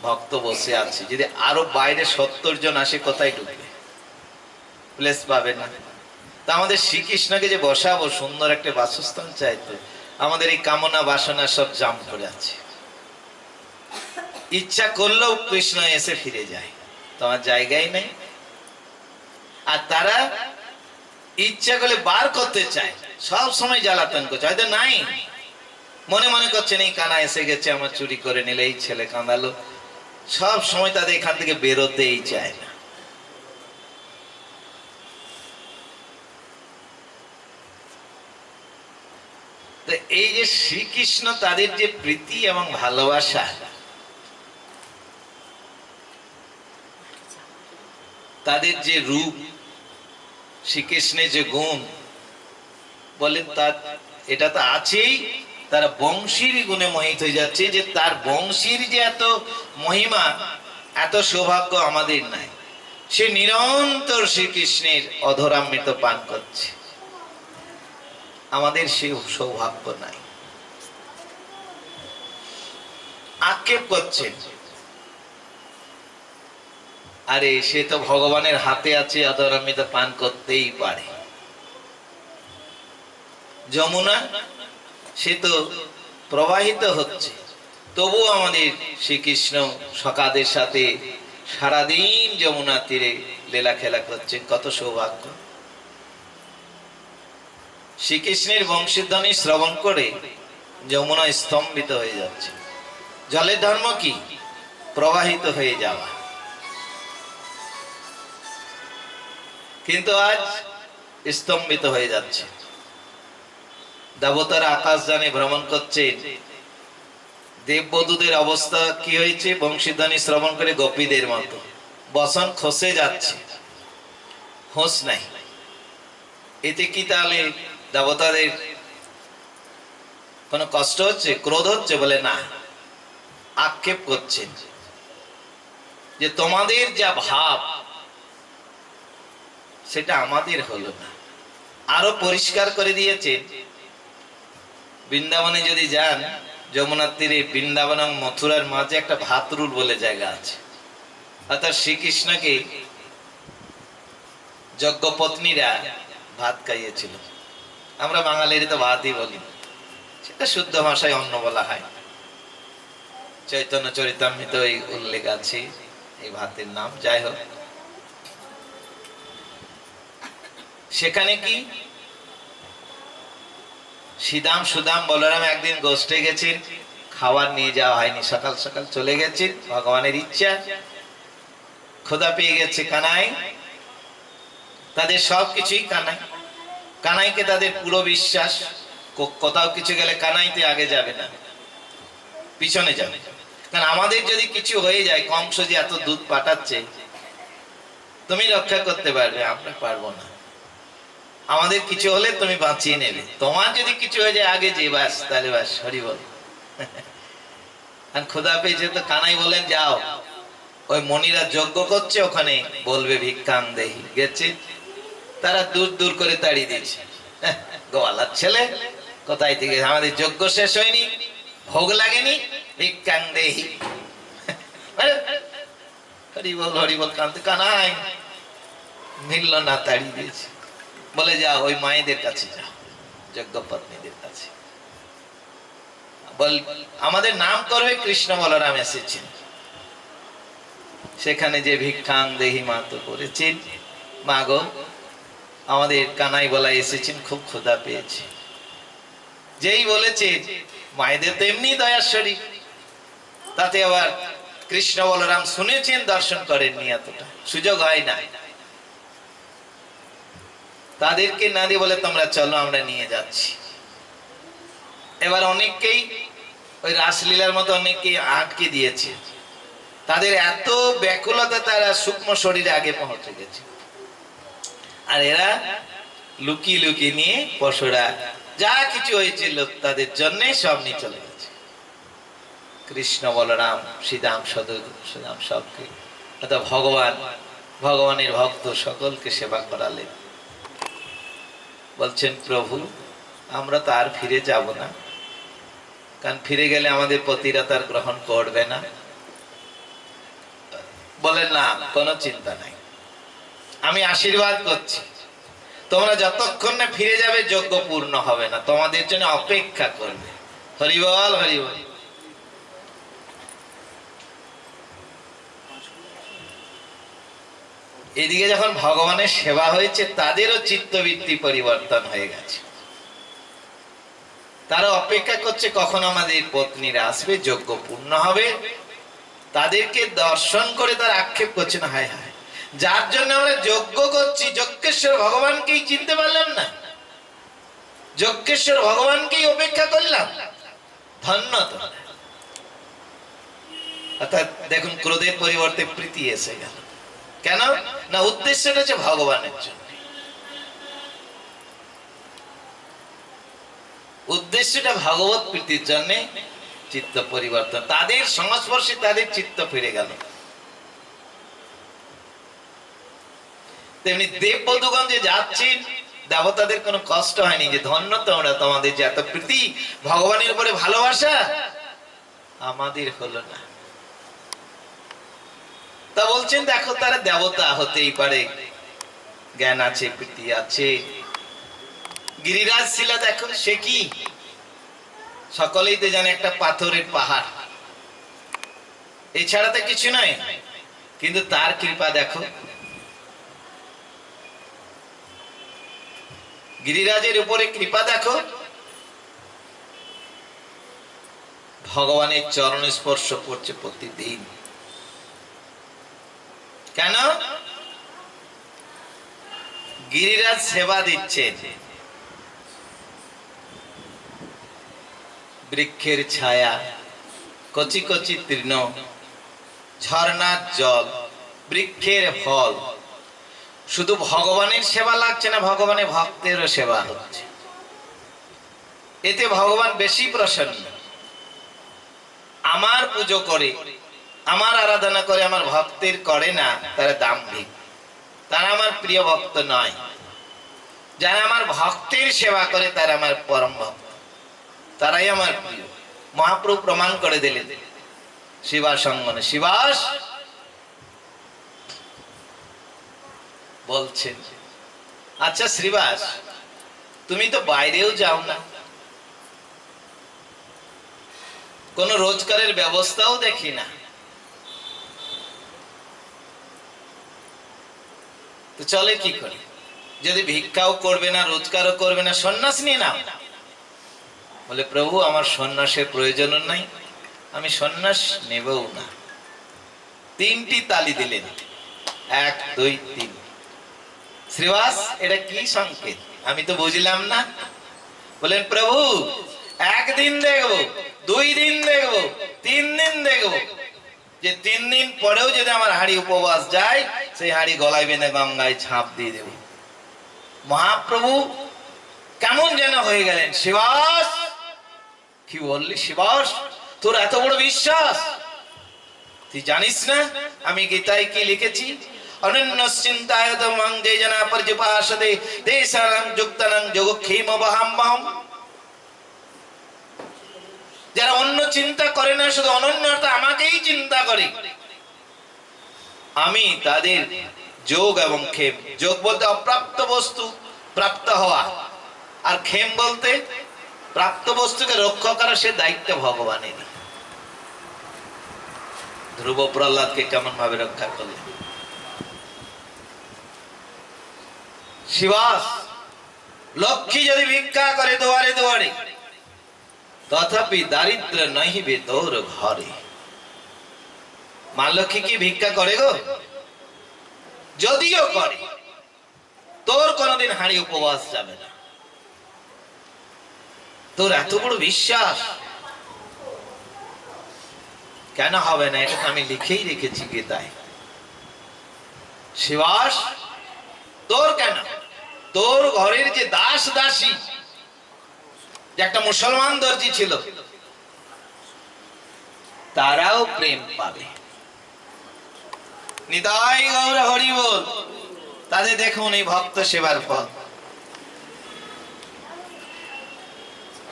ভক্ত বসে আছে, যদি আরো বাইরে 70 জন আসে, কোথায় ঢুকবে? প্লেস পাবে না। তা আমাদের শ্রীকৃষ্ণকে যে বসাবো, সুন্দর একটা বাসস্থান চাইতে, আমাদের এই কামনা বাসনা সব জাম করে আছে। ইচ্ছা করলেও কৃষ্ণ এসে ফিরে যায়, তোমার জায়গায় নেই। আর তারা ইচ্ছা করলে বার করতে চায়, সব সময় জ্বালাতন করছে, হয়তো নাই, মনে মনে করছেন এই কানা এসে গেছে, আমার চুরি করে নিলে, এই ছেলে কাঁদালো, সব সময় তাদের এখান থেকে বেরোতেই চায় না। তো এই যে শ্রীকৃষ্ণ, তাদের যে প্রীতি এবং ভালোবাসা, তাদের যে রূপ, শ্রীকৃষ্ণের যে গুণ, বলেন তার এটা তো আছেই, তারা বংশীর গুণে মোহিত হয়ে যাচ্ছে, যে তার বংশীর যে এত মহিমা, এত সৌভাগ্য আমাদের নাই। সে নিরন্তর শ্রীকৃষ্ণের অধরামৃত পান করছে, আমাদের সেই সৌভাগ্য নাই। আক্ষেপ করছেন, আরে সে তো ভগবানের হাতে আছে, অধরামৃত পান করতেই পারে। যমুনা সে তো প্রবাহিত হচ্ছে, তবু আমাদের শ্রীকৃষ্ণ সখাদের সাথে সারাদিন যমুনা তীরে লীলা খেলা করছেন, কত সৌভাগ্য। শ্রীকৃষ্ণের বংশীধ্বনি শ্রবণ করে যমুনা স্তম্ভিত হয়ে যাচ্ছে। জলের ধর্ম কি? প্রবাহিত হয়ে যাওয়া। কিন্তু আজ স্তম্ভিত হয়ে যাচ্ছে। দেবতারা আকাশ জানে ভ্রমণ করছে, দেববধূদের অবস্থা কি হয়েছে? বংশীধ্বনি শ্রবণ করে গোপীদের মতো বসন খসে যাচ্ছে, হোঁশ নাই। এতে কি তাহলে দেবতাদের কোনো কষ্ট হচ্ছে, ক্রোধ হচ্ছে? বলে না, আক্ষেপ করছেন যে তোমাদের যা ভাব সেটা আমাদের হলো না। আরো পরিষ্কার করে দিয়েছে, বৃন্দাবনে যদি যান, যমুনার তীরে বৃন্দাবন এবং মথুরার মাঝে একটা ভাতরুল বলে জায়গা আছে। অর্থাৎ শ্রীকৃষ্ণকে যজ্ঞপত্নীরা ভাত খাইয়েছিল। আমরা বাঙালির তো ভাতই বলি, সেটা শুদ্ধ ভাষায় অন্ন বলা হয়। চৈতন্য চরিতামৃত এই উল্লেখ আছে এই ভাতের নাম। যাই হোক, সেখানে কি শ্রীদাম সুদাম বলরাম একদিন গোষ্ঠে গেছে, খাবার নিয়ে যাওয়া হয়নি, সকাল সকাল চলে গেছে, ভগবানের ইচ্ছা। ক্ষুধা পেয়ে গেছে কানাই, তাদের সবকিছুই কানাই। কানাইকে তাদের পুরো বিশ্বাস, কোথাও কিছু গেলে কানাইতে আগে যাবে না, পিছনে যাবে। কারণ আমাদের যদি কিছু হয়ে যায়, কংস যে এত দুধ পাঠাচ্ছে, তুমি রক্ষা করতে পারবে, আমরা পারবো না। আমাদের কিছু হলে তুমি বাঁচিয়ে নেবে, তোমার যদি কিছু হয়ে যায় আগে যে বাস, তাহলে বাস, হরি বল। ক্ষুধা পেয়েছে তো কানাই বলেন যাও, ওই মণিরা যজ্ঞ করছে, ওখানে বলবে ভিক্ষাং দেহি। গেছে, তারা দূর দূর করে তাড়িয়ে দিয়েছে। গোয়ালার ছেলে কোথায় থেকে, আমাদের যজ্ঞ শেষ হয়নি, ভোগ লাগেনি, ভিক্ষাং দেহি। হরি বল হরি বল, কানতে কানাই মিলল না, তাড়িয়ে দিয়েছে। বলে যাও ওই মায়েদের কাছে যাও, যজ্ঞপত্নীদের কাছে বল, আমাদের নাম করবে কৃষ্ণ বলরাম এসেছেন। সেখানে যে ভিক্ষাং দেহি মা তো করেছেন, মা গো আমাদের কানাই বলা এসেছেন, খুব ক্ষুধা পেয়েছে। যেই বলেছে, মায়েদের তো এমনি দয়ার শরীর, তাতে আবার কৃষ্ণ বলরাম শুনেছেন, দর্শন করেননি, এতটা সুযোগ হয় না। তাদেরকে না দিয়ে বলে তোমরা চলো, আমরা নিয়ে যাচ্ছি। এবার অনেককেই ওই রাসলীলার মতো অনেককেই আটকে দিয়েছে। তাদের এত ব্যাকুলতা, তারা সূক্ষ্ম শরীরে আগে পৌঁছে গেছে। আর এরা লুকিয়ে লুকিয়ে নিয়ে, পশুরা যা কিছু হয়েছিল তাদের জন্য সব নিয়ে চলে গেছে। কৃষ্ণ বলরাম শ্রীদাম সুদাম সবকে, অর্থাৎ ভগবানের ভক্ত সকলকে সেবা করালেন। বলছেন প্রভু আমরা তো আর ফিরে যাব না, কারণ ফিরে গেলে আমাদের পতিরা তার গ্রহণ করবে না। বলেন না, কোনো চিন্তা নাই, আমি আশীর্বাদ করছি, তোমরা যতক্ষণ না ফিরে যাবে যজ্ঞ পূর্ণ হবে না, তোমাদের জন্য অপেক্ষা করবে। হরিবল হরিবল। এদিকে যখন ভগবানের সেবা হয়েছে, তাদেরও চিত্তবৃত্তি পরিবর্তন হয়ে গেছে। তারা অপেক্ষা করছে কখন আমাদের পত্নীরা আসবে, যজ্ঞ পূর্ণ হবে। তাদেরকে দর্শন করে তার আক্ষেপ করছে না, হায় হায়, যার জন্য আমরা যজ্ঞ করছি, যজ্ঞেশ্বর ভগবানকেই চিনতে পারলাম না, যজ্ঞেশ্বর ভগবানকেই অপেক্ষা করলাম, ধন্য তো। অর্থাৎ দেখুন, ক্রোধের পরিবর্তে প্রীতি এসে গেল। কেন না, উদ্দেশ্যটা হচ্ছে ভগবানের জন্য, উদ্দেশ্যটা ভগবত প্রীতির জন্য। চিত্ত পরিবর্তন, তাদের সংস্পর্শে তাদের চিত্ত ফিরে গেল। তেমনি দেববধূগণ যে যাচ্ছেন, দেবতাদের কোনো কষ্ট হয়নি, যে ধন্য তোমরা, তোমাদের যে এত প্রীতি, ভগবানের উপরে ভালোবাসা, আমাদের হলো না। তা বলছেন দেখো, তারা দেবতা হতেই পারে, জ্ঞান আছে, প্রীতি আছে। গিরিরাজ শিলা দেখো, সে কি সকলেই তো জানে, একটা পাথরের পাহাড়, এছাড়া তো কিছু নয়। কিন্তু তার কৃপা দেখো, গিরিরাজের উপরে কৃপা দেখো, ভগবানের চরণ স্পর্শ করছে প্রতিদিন। কেন? গিরিরাজ সেবা দিচ্ছেন, বৃক্ষের ছায়া, কচি কচি তৃণ, ঝর্ণার জল, বৃক্ষের ফল, শুধু ভগবানের সেবা লাগছে না, ভগবানের ভক্তেরও সেবা হচ্ছে। এতে ভগবান বেশি প্রসন্ন। আমার পুজো করে, আমার আরাধনা করে, আমার ভক্তের করে না, তারা দাম্ভিক, তারা আমার প্রিয় ভক্ত নয়। যারা আমার ভক্তের সেবা করে তারা আমার পরম ভক্ত, তারাই আমার প্রিয়। মহাপ্রভু প্রমাণ করে দিলেন শিবাস অঙ্গনে। শিবাস বলছেন, আচ্ছা শ্রীবাস, তুমি তো বাইরেও যাও না, কোন রোজগারের ব্যবস্থাও দেখি না, তো চলে কি করে? যদি ভিক্ষাও করবে না, রোজগারও করবে না, সন্ন্যাস নিয়ে নাও। বলে, প্রভু আমার সন্ন্যাসের প্রয়োজন নাই, আমি সন্ন্যাস নেবও না। তিনটি তালি দিলেন, 1 2 3। শ্রীবাস, এটা কি সংকেত? আমি তো বুঝলাম না। বলেন, প্রভু একদিন দেখবো, 2 দিন দেখবো, 3 দিন দেখবো, যে 3 দিন পরেও যদি আমার হাড়ি উপবাস যায়, সেই হাড়ি গলায় বেঁধে গঙ্গায় ঝাঁপ দিয়ে দেব। মহাপ্রভু কেমন যেন হয়ে গেলেন। শিবাস, কি বললি শিবাস, তোর এত বড় বিশ্বাস? তুই জানিস না আমি গীতায় কি লিখেছি? অনন্যশ্চিন্তায় ধম্মং যে জনা পর্যুপাসতে তেষাং যুক্তানাং যোগক্ষেমবহাম্যহম। যারা অন্য চিন্তা করে না, শুধু অনন্য অর্থাৎ আমাকেই চিন্তা করে, আমি তাদের যোগ এবং ক্ষেম। যোগ বলতে অপ্রাপ্ত বস্তু প্রাপ্ত হওয়া, আর ক্ষেম বলতে প্রাপ্ত বস্তুকে রক্ষা করা, সে দায়িত্ব ভগবানের। ধ্রুব প্রহ্লাদকে কেমন ভাবে রক্ষা করলেন। শিবাস, লক্ষ্মী যদি ভিক্ষা করে দুয়ারে দুয়ারে, তথাপি দারিদ্র নহিবে তোর ঘরে। মা লক্ষ্মী কি ভিক্ষা করে গো? যদিও করে, তোর কোনদিন হাঁড়ি উপবাস যাবে না। তোর এত বড় বিশ্বাস কেন হবে না? এটা আমি লিখেই রেখেছি গীতায়। শিবাস, তোর কেন? তোর ঘরের যে দাস দাসী, যে একটা মুসলমান দর্জি ছিল, তারাও প্রেম পাবে। নিতাই গৌর হরি বল। তাদের দেখুন এই ভক্ত সেবার ফল।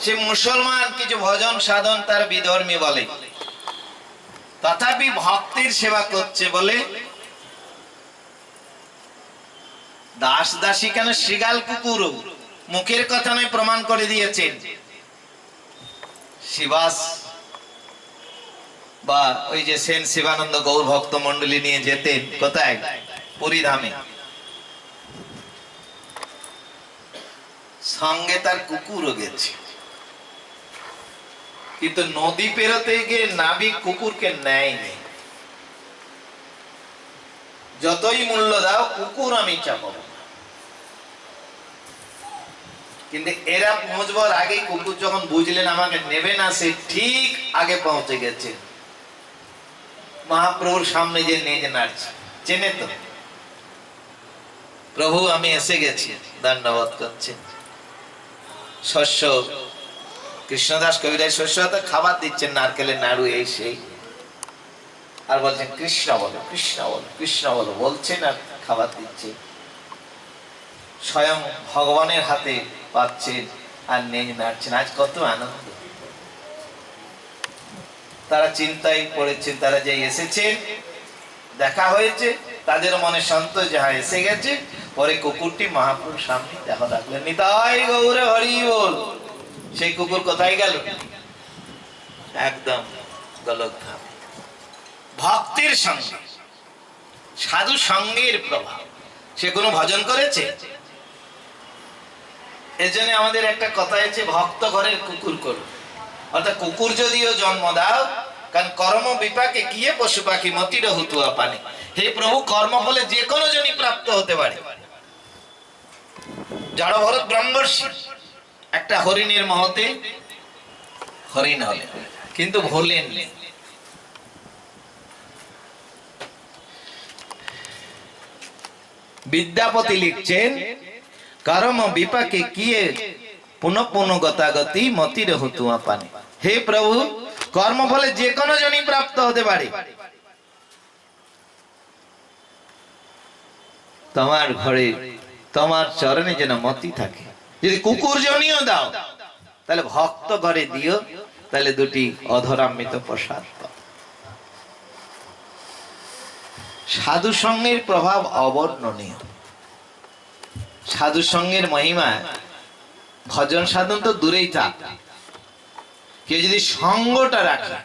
সে মুসলমান, কিছু ভজন সাধন তার বিধর্মী বলে, তথাপি ভক্তের সেবা করছে বলে। দাস দাসী কেন, শৃগাল কুকুরও মুখের কথা নয়, প্রমাণ করে দিয়েছেন। শিবাস বা ওই যে সেন শিবানন্দ গৌর ভক্ত মন্ডলী নিয়ে যেতেন কোথায়? পুরী ধামে। সঙ্গে তার কুকুরও গেছে, কিন্তু নদী পেরোতে গিয়ে নাবিক কুকুরকে নেয়নি। যতই মূল্য দাও, কুকুর আমি চাপাবো। কিন্তু এরা পৌঁছবার আগেই কুকুর যখন বুঝলেন আমাকে নেবে না, সে ঠিক আগে পৌঁছে গেছে। মহাপ্রভুর সামনে যে নিয়ে নাড়ছে, চেনে তো, প্রভু আমি এসে গেছি, দণ্ডবোধ করছে। শস্য, কৃষ্ণদাস কবিরাজ শস্য হাতে খাবার দিচ্ছেন, নারকেলের নাড়ু এই সেই, আর বলছেন কৃষ্ণ বলো, কৃষ্ণ বলো, কৃষ্ণ বলো বলছেন, আর খাবার দিচ্ছে। স্বয়ং ভগবানের হাতে পাচ্ছেন আর নেই নাড়ছেন। আজ কত আনন্দ। তারা চিন্তায় পড়েছেন, তারা যে এসেছে, দেখা হয়েছে, তাদের মনে সন্তোষ যে হ্যাঁ এসে গেছে। পরে কুকুরটি মহাপ্রভুর সামনে দেখা রাখলেন। নিতাই গৌর হরি বল। সেই কুকুর কোথায় গেল? একদম গোলকধামে। ভক্তের সঙ্গে, সাধু সঙ্গের প্রভাব। সে কোনো ভজন করেছে? এজন্য আমাদের একটা কথা আছে, ভক্ত ঘরের কুকুর করো। অর্থাৎ কুকুর যদিও জন্ম দাও, কারণ কর্ম বিপাকে গিয়ে পশু পাখি মতির হুতুয়া পানে। হে প্রভু, কর্ম ফলে যে কোনো জনই প্রাপ্ত হতে পারে। জড় ভরত ব্রহ্মর্ষি একটা হরিণের মহতে হরিণ হলেন, কিন্তু ভোলেন। বিদ্যাপতি লিখছেন, কর্ম বিপাকে কিয়ে পুনঃ পুনঃ গতাগতি মতির হুতুয়া পানে। হে প্রভু, কর্ম ফলে যে কোনো জনই প্রাপ্ত হতে পারে। তোমার ঘরে তোমার চরণে যেন মতি থাকে। যদি কুকুর জনিও দাও, তাহলে ভক্ত ঘরে দিও, তাহলে দুটি অধরামৃত প্রসাদ। সাধু সঙ্গের প্রভাব অবর্ণনীয়। সাধু সঙ্গের মহিমা, ভজন সাধন তো দূরেই থাক, কেউ যদি সঙ্গটা রাখে।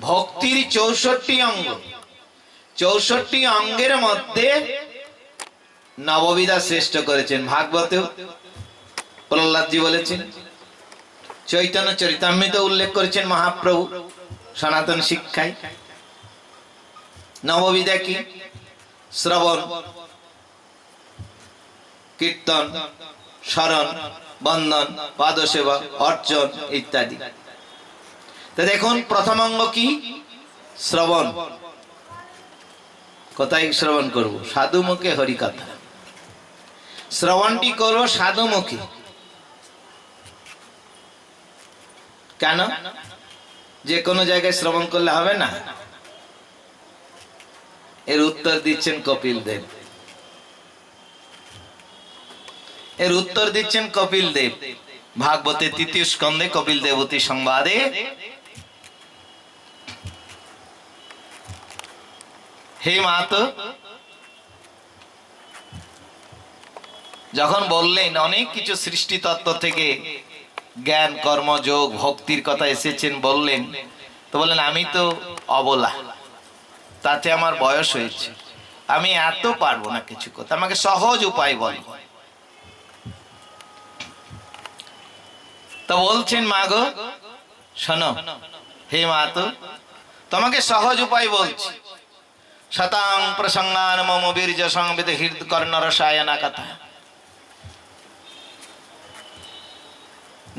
ভক্তির 64 অঙ্গ, 64 অঙ্গের মধ্যে নববিধা শ্রেষ্ঠ করেছেন। ভাগবতেও প্রহ্লাদজি বলেছেন, চৈতন্য চরিতামৃত উল্লেখ করেছেন মহাপ্রভু সনাতন শিক্ষায়। নববিধা কি? শ্রবণ, কীর্তন, স্মরণ, বন্দন, পাদসেবা, অর্চন ইত্যাদি। তো দেখুন, প্রথম অঙ্গ কি? শ্রবণ। কোথায় শ্রবণ করব? সাধু মুখে হরিকথা। শ্রবণটি করব সাধু মুখে। কেন? যে কোনো জায়গায় শ্রবণ করলে হবে না? এর উত্তর দিচ্ছেন কপিল দেব। এর উত্তর দিচ্ছেন কপিল দেব ভাগবতের 3য় স্কন্ধে কপিল দেবতী সংবাদে। হে মাতো, যখন বললেন অনেক কিছু সৃষ্টি তত্ত্ব থেকে জ্ঞান, কর্ম, যোগ, ভক্তির কথা এসেছেন, বললেন তো বললেন, আমি তো অবলা, তাতে আমার বয়স হয়েছে, আমি এত পারবো না কিছু কথা, আমাকে সহজ উপায় বল। তো বলছেন, মা গো শোনো, হে মাতো, তোমাকে সহজ উপায় বলছি। শতাং প্রসঙ্গান মম বীর্য সংবিত হৃদ কর্ণ রসায়না কথা।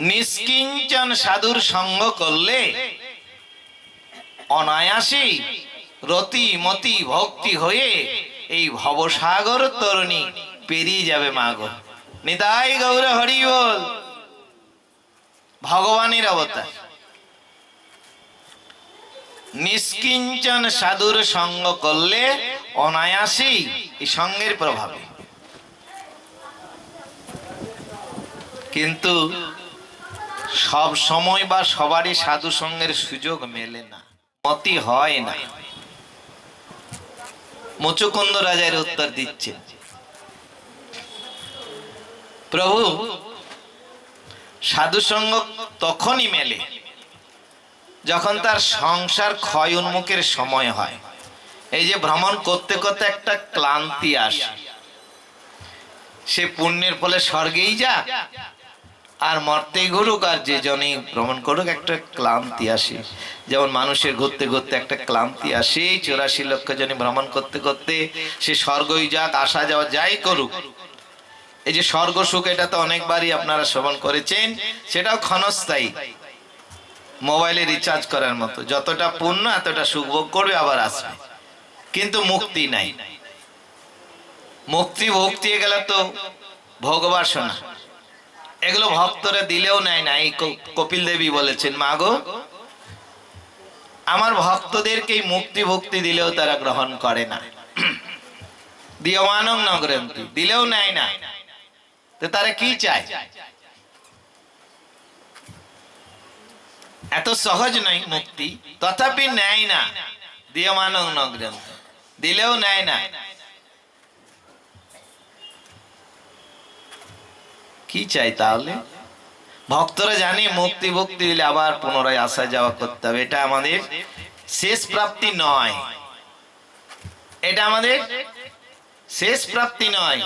নিষ্কিঞ্চন সাধুর সঙ্গ করলে অনায়াসেই রতি মতি ভক্তি হয়ে এই ভবসাগর তরণী পেরিয়ে যাবে। মাগো নিতাই গৌর হরি বল। ভগবানের অবতার। নিষ্কিঞ্চন সাধুর সঙ্গ করলে অনায়াসেই এই সঙ্গের প্রভাবে। কিন্তু সব সময় বা সবারই সাধু সঙ্গের সুযোগ মেলে না, মতি হয় না। মুচুকুন্দ রাজার উত্তর দিচ্ছে, প্রভু সাধু সঙ্গ তখনই মেলে যখন তার সংসার ক্ষয় উন্মুখের সময় হয়। এই যে ভ্রমণ করতে করতে একটা ক্লান্তি আসে, সে পুণ্যের ফলে স্বর্গেই যাক আর মর্তেই ঘুরুক, আর যে জনই ভ্রমণ করুক, একটা ক্লান্তি আসে। যেমন মানুষের ঘুরতে ঘুরতে একটা ক্লান্তি আসে, 84 লক্ষ জনই ভ্রমণ করতে করতে সে স্বর্গই যাক, আসা যাওয়া যাই করুক। এই যে স্বর্গ সুখ, এটা তো অনেকবারই আপনারা শ্রবণ করেছেন, সেটাও ক্ষণস্থায়ী, মোবাইলে রিচার্জ করার মতো। যতটা পুণ্য এতটা সুখ ভোগ করবে, আবার আসবে। কিন্তু মুক্তি নাই। মুক্তি ভক্তি গেলে তো ভোগ বাসনা, এগুলো ভক্তরা দিলেও নেয় না। এই কপিল দেবী বলেছেন, মা গো আমার ভক্তদেরকে মুক্তি ভক্তি দিলেও তারা গ্রহণ করে না। দিয়মানং ন গ্রন্থি, দিলেও নেয় না। তো তারা কি চায়? এত সহজ নয় মুক্তি, তথাপি নেয় না। দিয়মানং ন গ্রন্থি, দিলেও নেয় না। কি চাই তাহলে? ভক্তরা জানে মুক্তি ভক্তি দিলে আবার পুনরায় আসা যাওয়া করতে হবে। এটা আমাদের শেষ প্রাপ্তি নয়, এটা আমাদের শেষ প্রাপ্তি নয়,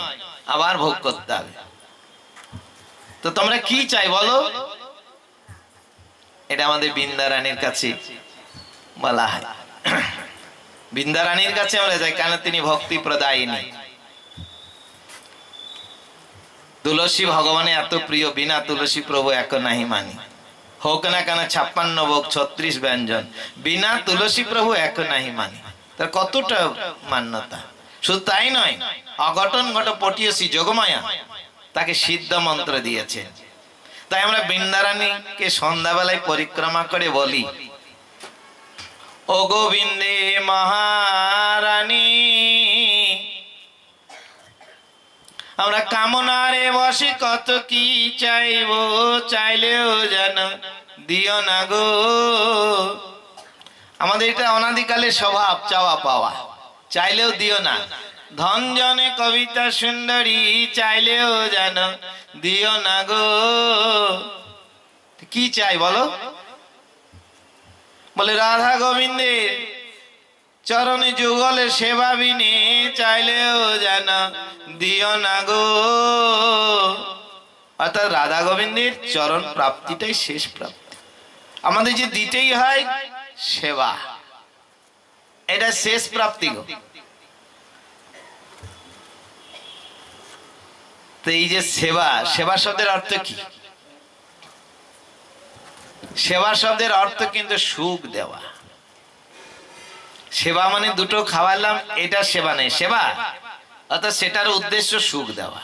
আবার ভোগ করতে হবে। তো তোমরা কি চাই বলো? এটা আমাদের বৃন্দা রানীর কাছে বলা হয়। বৃন্দা রানীর কাছে আমরা যাই, কেন তিনি ভক্তি প্রদায়িনী। তুলসী ভগবানে এত প্রিয়, বিনা তুলসী প্রভু এক নাহি মানি। হোক না কেন 56 ভোগ 36 ব্যঞ্জন, বিনা তুলসী প্রভু এক নাহি মানি। তার কতটা মান্যতা! শুধু তাই নয়, অঘটন ঘট পটিয়সী যোগমায়া তাকে সিদ্ধ মন্ত্র দিয়েছে। তাই আমরা বৃন্দারানীকে সন্ধ্যাবেলায় পরিক্রমা করে বলি, ও গোবিন্দে মহারানী, আমরা কামনারে বসে কত কি চাইব, চাইলেও যেন দিও না গো। আমাদের এটা অনাদিকালের স্বভাব, চাওয়া পাওয়া, চাইলেও দিও না। ধন জনে কবিতা সুন্দরী, চাইলেও যেন দিও না গো। কি চাই বলো? বলে রাধা গোবিন্দের চরণে যুগলে সেবা বিনে, চাইলেও যেন দিও না গো। অর্থাৎ রাধা গোবিন্দের চরণ প্রাপ্তিটাই শেষ প্রাপ্তি। আমাদের যে দিতেই হয় সেবা, এটা শেষ প্রাপ্তি গো। তো এই যে সেবা, সেবা শব্দের অর্থ কি? সেবা শব্দের অর্থ কিন্তু সুখ দেওয়া। সেবা মানে দুটো খাওয়ালাম, এটা সেবা নেই। সেবা অর্থাৎ সেটার উদ্দেশ্য সুখ দেওয়া।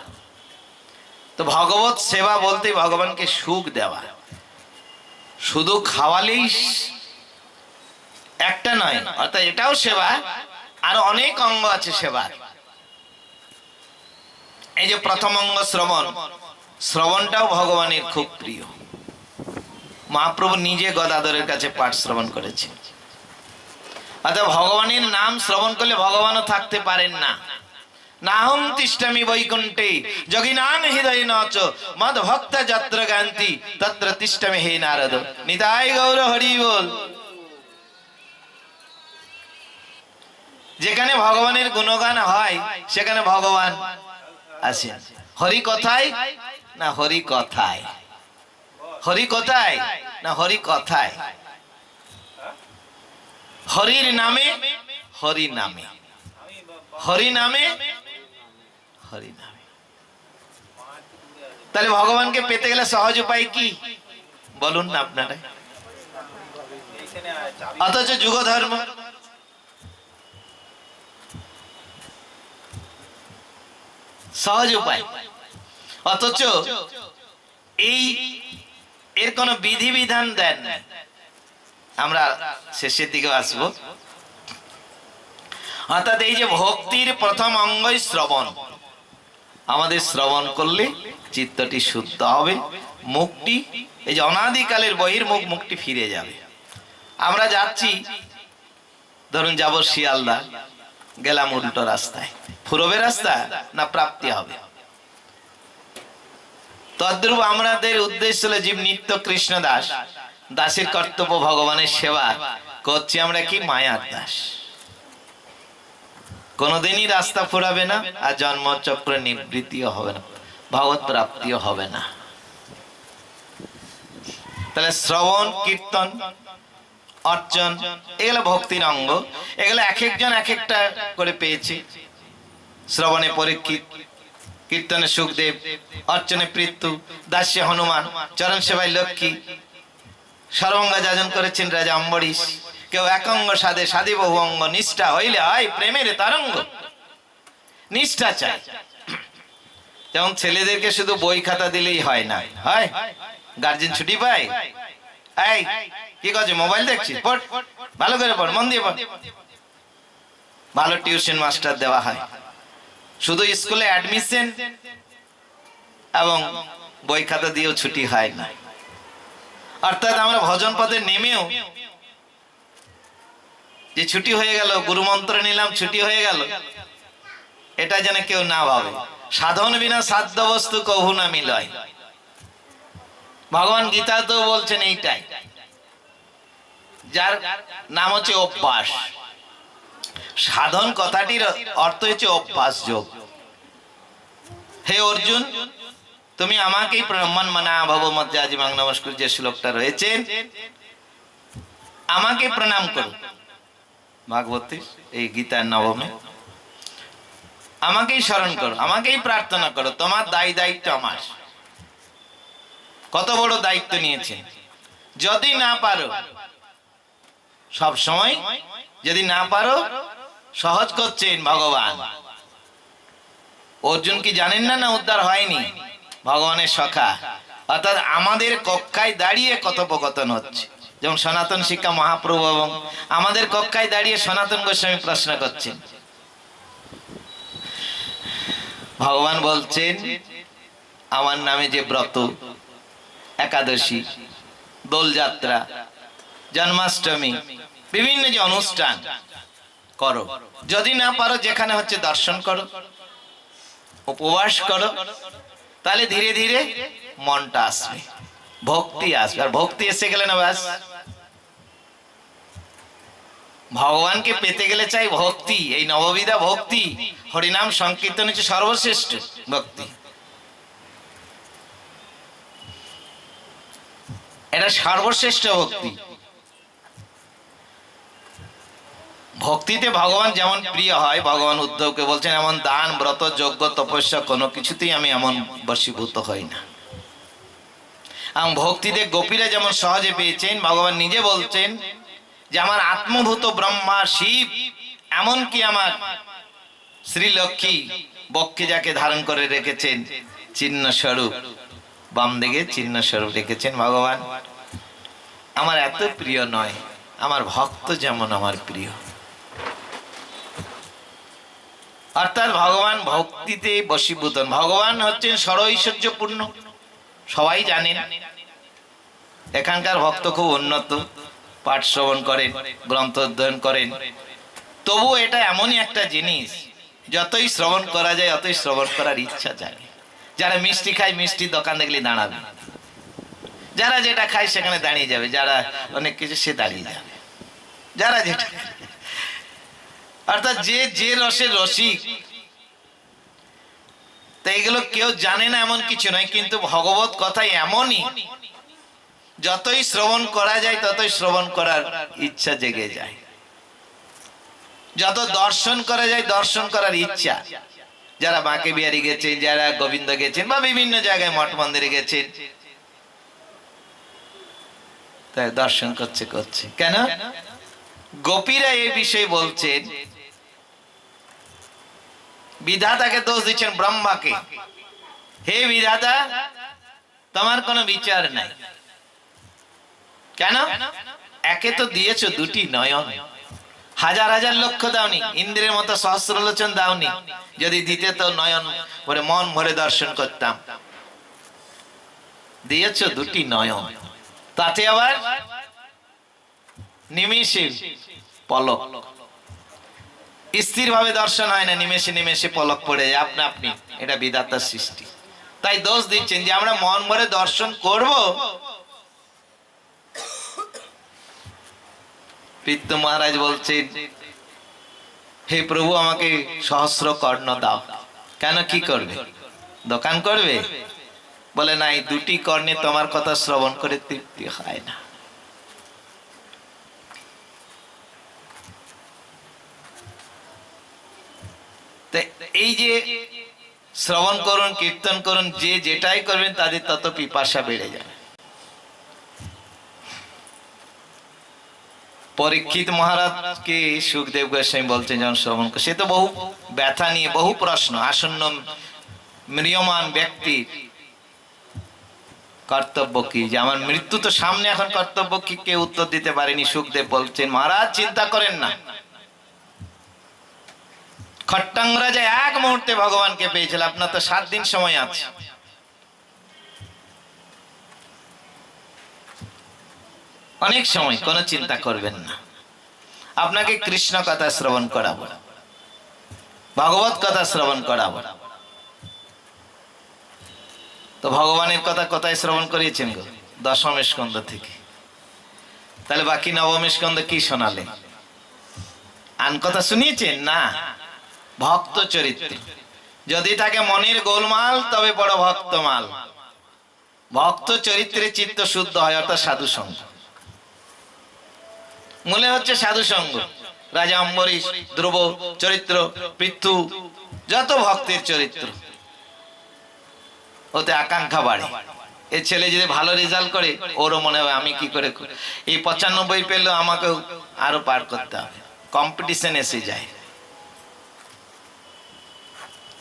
তো ভগবত সেবা বলতে ভগবানকে সুখ দেওয়া। শুধু খাওয়ালেই একটা নয়, অর্থাৎ এটাও সেবা, আর অনেক অঙ্গ আছে সেবার। এই যে প্রথম অঙ্গ শ্রবণ, শ্রবণটাও ভগবানের খুব প্রিয়। মহাপ্রভু নিজে গদাধরের কাছে পাঠ শ্রবণ করেছেন। অর্থাৎ ভগবানের নাম শ্রবণ করলে ভগবানও থাকতে পারেন না। নাহং তিষ্ঠামি বৈকুণ্ঠে যোগিনাং হৃদয় নচ মদ ভক্ত যত্র গান্তি তত্র তিষ্ঠামি হে নারদ। নিতাই গৌর হরি বল। যেখানে ভগবানের গুণগান হয় সেখানে ভগবান আসেন। হরি কথায় না হরি কথায়, হরি কথায় না হরি কথায়, হরির নামে হরি নামে, হরি নামে হরি নামে। তাহলে ভগবানকে পেতে গেলে সহজ উপায় কি বলুন না আপনারা? অথচ যুগ ধর্ম, সহজ উপায়, অথচ এই এর কোন বিধিবিধান দেন না। আমরা শেষের দিকে আসবো। অর্থাৎ এই যে ভক্তির প্রথম অঙ্গই শ্রবণ, আমাদের শ্রবণ করলে চিত্তটি শুদ্ধ হবে, মুক্তি, এই যে অনাদিকালের বহির্মুখ মুক্তি ফিরে যাবে। আমরা যাচ্ছি, ধরুন যাব শিয়ালদা, গেলাম উল্টো রাস্তায়, ফুরবে রাস্তা না প্রাপ্তি হবে? তদ্রূপ আমাদের উদ্দেশ্য হলো জীব নিত্য কৃষ্ণ দাস, দাসের কর্তব্য ভগবানের সেবা করছি আমরা কি মায়ার দাস। কোনদিনই রাস্তা ফুরাবে না, আর জন্মচক্র নিবৃত্তিও হবে না, ভগবত প্রাপ্তিও হবে না। তাহলে শ্রবণ, কীর্তন, অর্চন, এগুলো ভক্তির অঙ্গ। এগুলো এক একজন এক একটা করে পেয়েছি। শ্রবণে পরীক্ষিত, কীর্তনে সুখদেব, অর্চনে পৃথু, দাস্যে হনুমান, চরণ সেবায় লক্ষ্মী, সর্বঙ্গ যাজন করেছেন রাজা অম্বরীশ। কেউ একঙ্গ সাধে, সাধে বহু অঙ্গ, নিষ্ঠা হইলে হয় প্রেমের তরঙ্গ। নিষ্ঠা চাই। যেমন ছেলেদেরকে শুধু বই খাতা দিলেই হয় না, হয় গার্জেন ছুটি পায়, এই কি করছে, মোবাইল দেখছিস, পড়, ভালো করে পড়, মন দিয়ে পড়। ভালো টিউশন মাস্টার দেওয়া হয়। শুধু স্কুলে অ্যাডমিশন এবং বই খাতা দিয়েও ছুটি হয় না। অর্থাৎ আমরা ভজন পথে নেমেও যে ছুটি হয়ে গেল, গুরু মন্ত্র নিলাম ছুটি হয়ে গেল, এটা যেন কেউ না ভাবে। সাধন বিনা সাধ্য বস্তু কভু না মিলয়। ভগবান গীতা তো বলছেন এইটাই, যার নাম হচ্ছে অভ্যাস। সাধন কথাটির অর্থ হচ্ছে অভ্যাস যোগ। হে অর্জুন, তুমি আমাকেই ব্রহ্মণ মানা ভব মধ্যে আজিমাং নমস্কার যে শ্লোকটা রয়েছে, আমাকে প্রণাম করো। ভাগবতী এই গীতার নবমে আমাকেই স্মরণ করো, আমাকেই প্রার্থনা করো, তোমার দায়িত্ব আমার। কত বড় দায়িত্ব নিয়েছে। যদি না পারো, সব সময় যদি না পারো, সহজ করছেন ভগবান। অর্জুন কি জানেন না, না উদ্ধার হয়নি? ভগবানের সখা, অর্থাৎ আমাদের কক্ষায় দাঁড়িয়ে কথোপকথন হচ্ছে। যেমন সনাতন শিক্ষা মহাপ্রভু এবং আমাদের কক্ষায় দাঁড়িয়ে সনাতন গোস্বামী প্রশ্ন করছেন। ভগবান বলছেন, আমার নামে যে ব্রত, একাদশী, দোলযাত্রা, জন্মাষ্টমী, বিভিন্ন যে অনুষ্ঠান করো, যদি না পারো যেখানে হচ্ছে দর্শন করো, উপবাস করো, তাহলে ধীরে ধীরে মনটা আসবে, ভক্তি আসবে। আর ভক্তি এসে গেলে না ব্যাস, ভগবানকে পেতে গেলে চাই ভক্তি। এই নববিধা ভক্তি, হরিনাম সংকীর্তন হচ্ছে সর্বশ্রেষ্ঠ ভক্তি। এটা সর্বশ্রেষ্ঠ ভক্তি। ভক্তিতে ভগবান যেমন প্রিয় হয়, ভগবান উদ্ধবকে বলছেন, এমন দান, ব্রত, যজ্ঞ, তপস্যা কোনো কিছুতেই আমি এমন বশীভূত হই না। এবং ভক্তিতে গোপীরা যেমন সহজে পেয়েছেন, ভগবান নিজে বলছেন যে আমার আত্মভূত ব্রহ্মা শিব, এমনকি আমার শ্রীলক্ষ্মী বক্ষে যাকে ধারণ করে রেখেছেন চিহ্ন স্বরূপ, বাম দিকে চিহ্ন স্বরূপ রেখেছেন ভগবান, আমার এত প্রিয় নয়, আমার ভক্ত যেমন আমার প্রিয়। অর্থাৎ ভগবান ভক্তিতে বশীভূত। ভগবান হচ্ছেন সর্বৈশ্বর্যপূর্ণ, সবাই জানেন। এখানকার ভক্ত খুব উন্নত, পাঠ শ্রবণ করেন, গ্রন্থ অধ্যয়ন করেন। তবু এটা এমনই একটা জিনিস, যতই শ্রবণ করা যায় অতই শ্রবণ করার ইচ্ছা জাগে। যারা মিষ্টি খায়, মিষ্টির দোকান দেখলে দাঁড়াবে, যারা যেটা খায় সেখানে দাঁড়িয়ে যাবে, যারা অনেক কিছু সে দাঁড়িয়ে যাবে, যারা যেটা, অর্থাৎ যে যে রসের রসিক। তো এগুলো কেউ জানে না এমন কিছু নয়, কিন্তু ভগবত কথা এমনই, যতই শ্রবণ করা যায় ততই শ্রবণ করার ইচ্ছা জেগে যায়, যত দর্শন করা যায় দর্শন করার ইচ্ছা। যারা বাঁকে বিহারি গেছেন, যারা গোবিন্দ গেছেন, বা বিভিন্ন জায়গায় মঠ মন্দিরে গেছেন, তাই দর্শন করছে। কেন? গোপীরা এই বিষয়ে বলছেন, বিধাতাকে দোষ দিচ্ছেন ব্রহ্মাকে, হে বিধাতা, তোমার কোনো বিচার নাই। কেন? একে তো দিয়েছো দুটি নয়ন, হাজার হাজার লক্ষ দাওনি, ইন্দ্রের মতো সহস্রলোচন দাওনি। যদি দিতে তো নয়ন ভরে, মন ভরে দর্শন করতাম। দিয়েছো দুটি নয়ন, তাতে আবার নিমেষে পলক, স্থির ভাবে দর্শন হয় না, নিমেষে নিমেষে পলক পড়ে যায় আপনা আপনি। এটা বিধাতার সৃষ্টি। তাই দোষ দিচ্ছেন যে আমরা মন ভরে দর্শন করব। পিতৃ মহারাজ বলছেন, হে প্রভু, আমাকে সহস্র কর্ণ দাও। কেন? কি করবে? দোকান করবে? বলে নাই, দুটি কর্ণে তোমার কথা শ্রবণ করে তৃপ্তি হয় না। এই যে শ্রবণ করুন, কীর্তন করুন, যে যেটাই করবেন তাদের তত পিপাসা বেড়ে যাবে। পরীক্ষিত মহারাজকে সুখদেব গোস্বামী বলছেন যখন শ্রবণ করে, সে তো বহু ব্যথা নিয়ে, বহু প্রশ্ন, আসন্ন ম্রিয়মান ব্যক্তির কর্তব্য কি, যে আমার মৃত্যু তো সামনে, এখন কর্তব্য কি, কেউ উত্তর দিতে পারেনি। সুখদেব বলছেন, মহারাজ চিন্তা করেন না, খট্টাংরা যে এক মুহূর্তে ভগবানকে পেয়েছিল, আপনার তো 7 দিন সময় আছে। অনেক সময়, কোনো চিন্তা করবেন না। আপনাকে কৃষ্ণ কথা শ্রবণ করাবো, ভগবত কথা শ্রবণ করাবো। তো ভগবানের কথা কোথায় শ্রবণ করিয়েছেন গো? 10ম স্কন্ধ থেকে। তাহলে বাকি নবম স্কন্ধে কি শোনালেন? আন কথা শুনিয়েছেন না? ভক্ত চরিত্র যদি থাকে মনের গোলমাল, তবে বড় ভক্তমাল। ভক্ত চরিত্রে চিত্ত শুদ্ধ হয়, অর্থাৎ সাধু সঙ্গ। মূলে হচ্ছে সাধু সঙ্গ। রাজা অম্বরীশ, ধ্রুব চরিত্র, পৃথু, যত ভক্তের চরিত্র, ওতে আকাঙ্ক্ষা বাড়ে। এই ছেলে যদি ভালো রেজাল্ট করে, ওরও মনে হয় আমি কি করে এই 95 পেলেও আমাকেও আরো পার করতে হবে, কম্পিটিশন এসে যায়।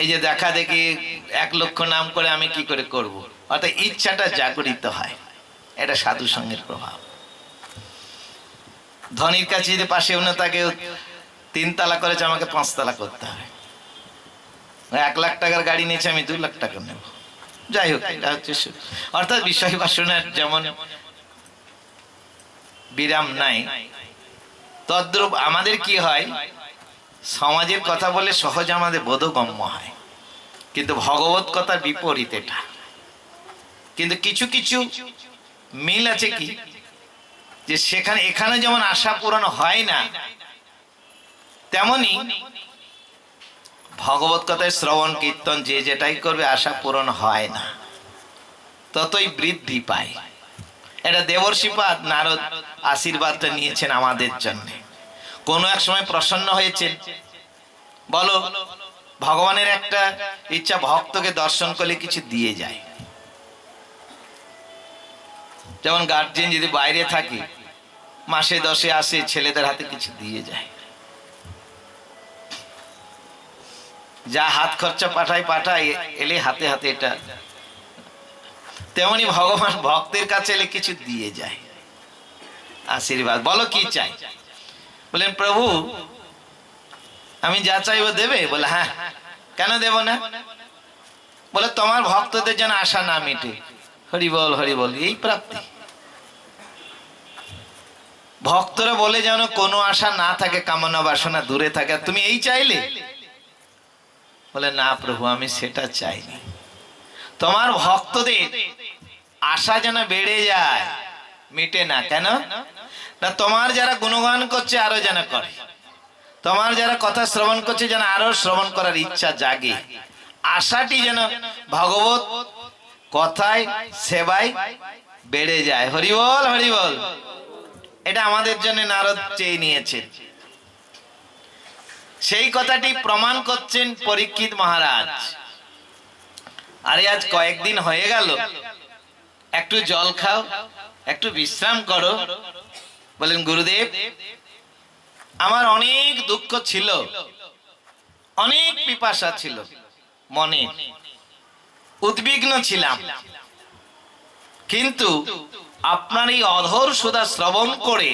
এই যে দেখা দেখি 1 লক্ষ নাম করে আমি কি করে করব, অর্থাৎ ইচ্ছাটা জাগরিত হয়। এটা সাধু সঙ্গের প্রভাব। ধনীর কাছে যদি পাশে উনি তাকে 3 তালা করেছে, আমাকে 5 তালা করতে হবে। 1 লাখ টাকার গাড়ি নিয়েছে, আমি 2 লাখ টাকা নেব। যাই হোক, এটা হচ্ছে অর্থাৎ বিষয় বাসনার যেমন বিরাম নাই, তদ্রূপ আমাদের কি হয়, সমাজের কথা বলে সহজ আমাদের বোধগম্য হয়, কিন্তু ভগবত কথার বিপরীত এটা। কিন্তু কিছু কিছু মিল আছে কি, যে সেখানে এখানে যেমন আশা পূরণ হয় না, তেমনি ভগবত কথায় শ্রবণ কীর্তন যে যেটাই করবে আশা পূরণ হয় না, ততই বৃদ্ধি পায়। এটা দেবর্ষিপাদ নারদ আশীর্বাদটা নিয়েছেন আমাদের জন্য। কোনো এক সময় প্রসন্ন হয়েছেন, বলো ভগবানের একটা ইচ্ছা, ভক্তকে দর্শন করলে কিছু দিয়ে যায়। যেমন গার্জেন যদি বাইরে থাকে, মাসে 10-এ আসে, ছেলেদের হাতে কিছু দিয়ে যায়। যা হাত খরচা পাঠায়, এলে হাতে হাতে এটা। তেমনি ভগবান ভক্তের কাছে এলে কিছু দিয়ে যায়, আশীর্বাদ। বলো কি চাই? বলেন প্রভু আমি যা চাইবো দেবে? বলে হ্যাঁ। কেন দেব না? বলে তোমার ভক্তদের যেন আশা না মিটে। হরি বল হরি বল, এই প্রাপ্তি। ভক্তরা বলে যেন কোনো আশা না থাকে, কামনা বাসনা দূরে থাকে। তুমি এই চাইলে? বলে না প্রভু, আমি সেটা চাইনি। তোমার ভক্তদের আশা যেন বেড়ে যায়, মিটে না। কেন না? তোমার যারা গুণগান করছে আরো যেন করে, তোমার যারা কথা শ্রবণ করছে যেন আরো শ্রবণ করার ইচ্ছা জাগে। আশাটি যেন ভগবত কথায় সেবায় বেড়ে যায়। হরি বল হরি বল। এটা আমাদের জন্য নারদ চেয়ে নিয়েছেন। সেই কথাটি প্রমাণ করছেন পরীক্ষিত মহারাজ। আরে আজ কয়েকদিন হয়ে গেল, একটু জল খাও, একটু বিশ্রাম করো। বলেন গুরুদেব আমার অনেক দুঃখ ছিল, অনেক পিপাসা ছিল, মনে উদ্বিগ্ন ছিলাম, কিন্তু আপনার এই অধর সুধা শ্রবণ করে,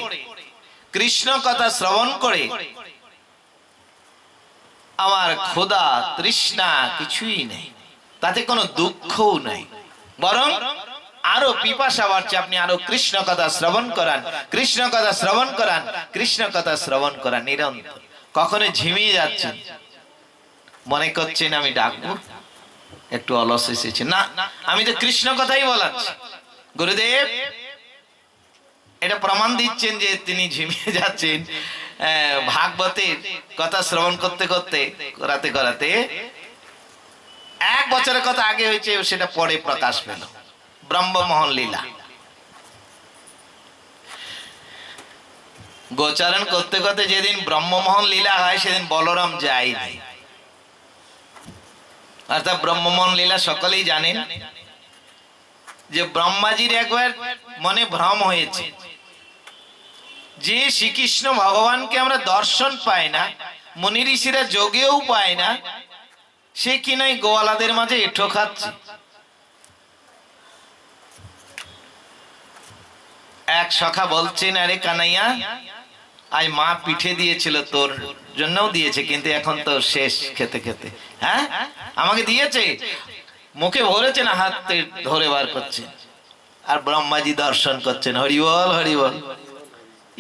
কৃষ্ণ কথা শ্রবণ করে আমার ক্ষুধা তৃষ্ণা কিছুই নেই, তাতে কোনো দুঃখও নেই, বরং আরো পিপাসা বাড়ছে। আপনি আরো কৃষ্ণ কথা শ্রবণ করান, কৃষ্ণ কথা শ্রবণ করান, কৃষ্ণ কথা শ্রবণ করান নিরন্তর। কখনো ঝিমিয়ে যাচ্ছেন, মনে করছেন আমি ডাকবো, একটু অলস এসেছে, না আমি তো কৃষ্ণ কথাই বলাচ্ছি। গুরুদেব এটা প্রমাণ দিচ্ছেন যে তিনি ঝিমিয়ে যাচ্ছেন। ভাগবতের কথা শ্রবণ করতে করতে, করাতে করাতে 1 বছরের কথা আগে হয়েছে, সেটা পরে প্রকাশ পেল। ব্রহ্মমোহন লীলা গোচারণ করতে করতে যেদিন ব্রহ্মমোহন লীলা হয়, সেদিন বলরাম যায়নি। অর্থাৎ ব্রহ্মমোহন লীলা সকলেই জানেন যে ব্রহ্মাজির একবার মনে ভ্রম হয়েছে যে শ্রীকৃষ্ণ ভগবানকে আমরা দর্শন পাই না, মুনি ঋষিরা যোগেও পায় না, সে কি নয় গোয়ালাদের মাঝে এঁঠো খাচ্ছে। এক সখা বলছেন, আরে কানাইয়া আজ মা পিঠে দিয়েছিল, তোর জন্যও দিয়েছে, কিন্তু এখন তো শেষ খেতে খেতে। হ্যাঁ আমাকে দিয়েছে, মুখে ভরেছে না, হাতে ধরে বার করছে, আর ব্রহ্মাজি দর্শন করছেন। হরি বল হরি বল।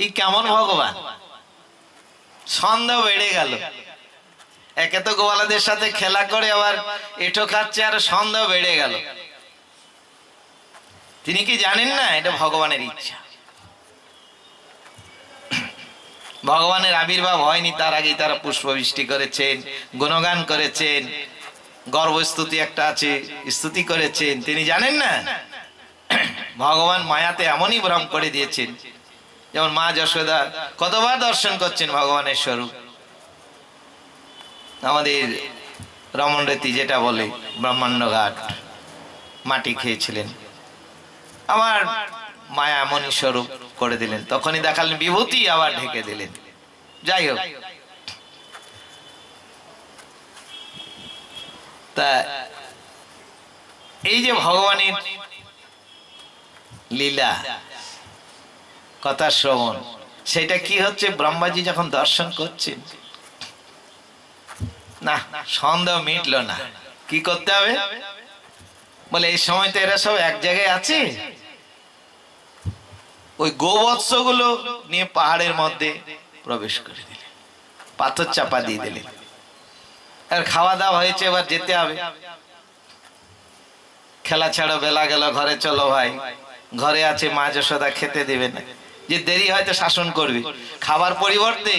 এই কেমন ভগবান! সন্দেহ বেড়ে গেল। একে তো গোয়ালাদের সাথে খেলা করে আবার এঁঠো খাচ্ছে, আর সন্দেহ বেড়ে গেল। তিনি কি জানেন না এটা ভগবানের ইচ্ছা? ভগবানের আবির্ভাব হয়নি তার আগেই তারা পুষ্পবৃষ্টি করেছেন, গুণগান করেছেন, গর্ভস্তুতি একটা আছে, স্তুতি করেছেন। তিনি জানেন না ভগবান মায়াতে এমনই ভ্রম করে দিয়েছেন। যেমন মা যশোদা কতবার দর্শন করছেন ভগবানের স্বরূপ। আমাদের রমণ রীতি যেটা বলে ব্রহ্মাণ্ড ঘাট মাটি খেয়েছিলেন, আমার মায়া এমনই স্বরূপ করে দিলেন, তখনই দেখালেন বিভূতি আবার ঢেকে দিলেন। যাই হোক, তা এই যে ভগবানের লীলা কথা শ্রবণ, সেটা কি হচ্ছে ব্রহ্মাজি যখন দর্শন করছেন, না সন্দেহ মিটল না। কি করতে হবে বলে, এই সময় তো এরা সব এক জায়গায় আছে, ওই গোবৎস গুলো নিয়ে পাহাড়ের মধ্যে প্রবেশ করে দিলেন, পাথর চাপা দিয়ে দিলেন। আর খাওয়া দাওয়া হয়েছে, এবার যেতে হবে। খেলা ছাড়ো, বেলা গেল, ঘরে চলো ভাই। ঘরে আছে মা যশোদা, খেতে দেবে না, যে দেরি হয়তো শাসন করবে। খাবার পরিবর্তে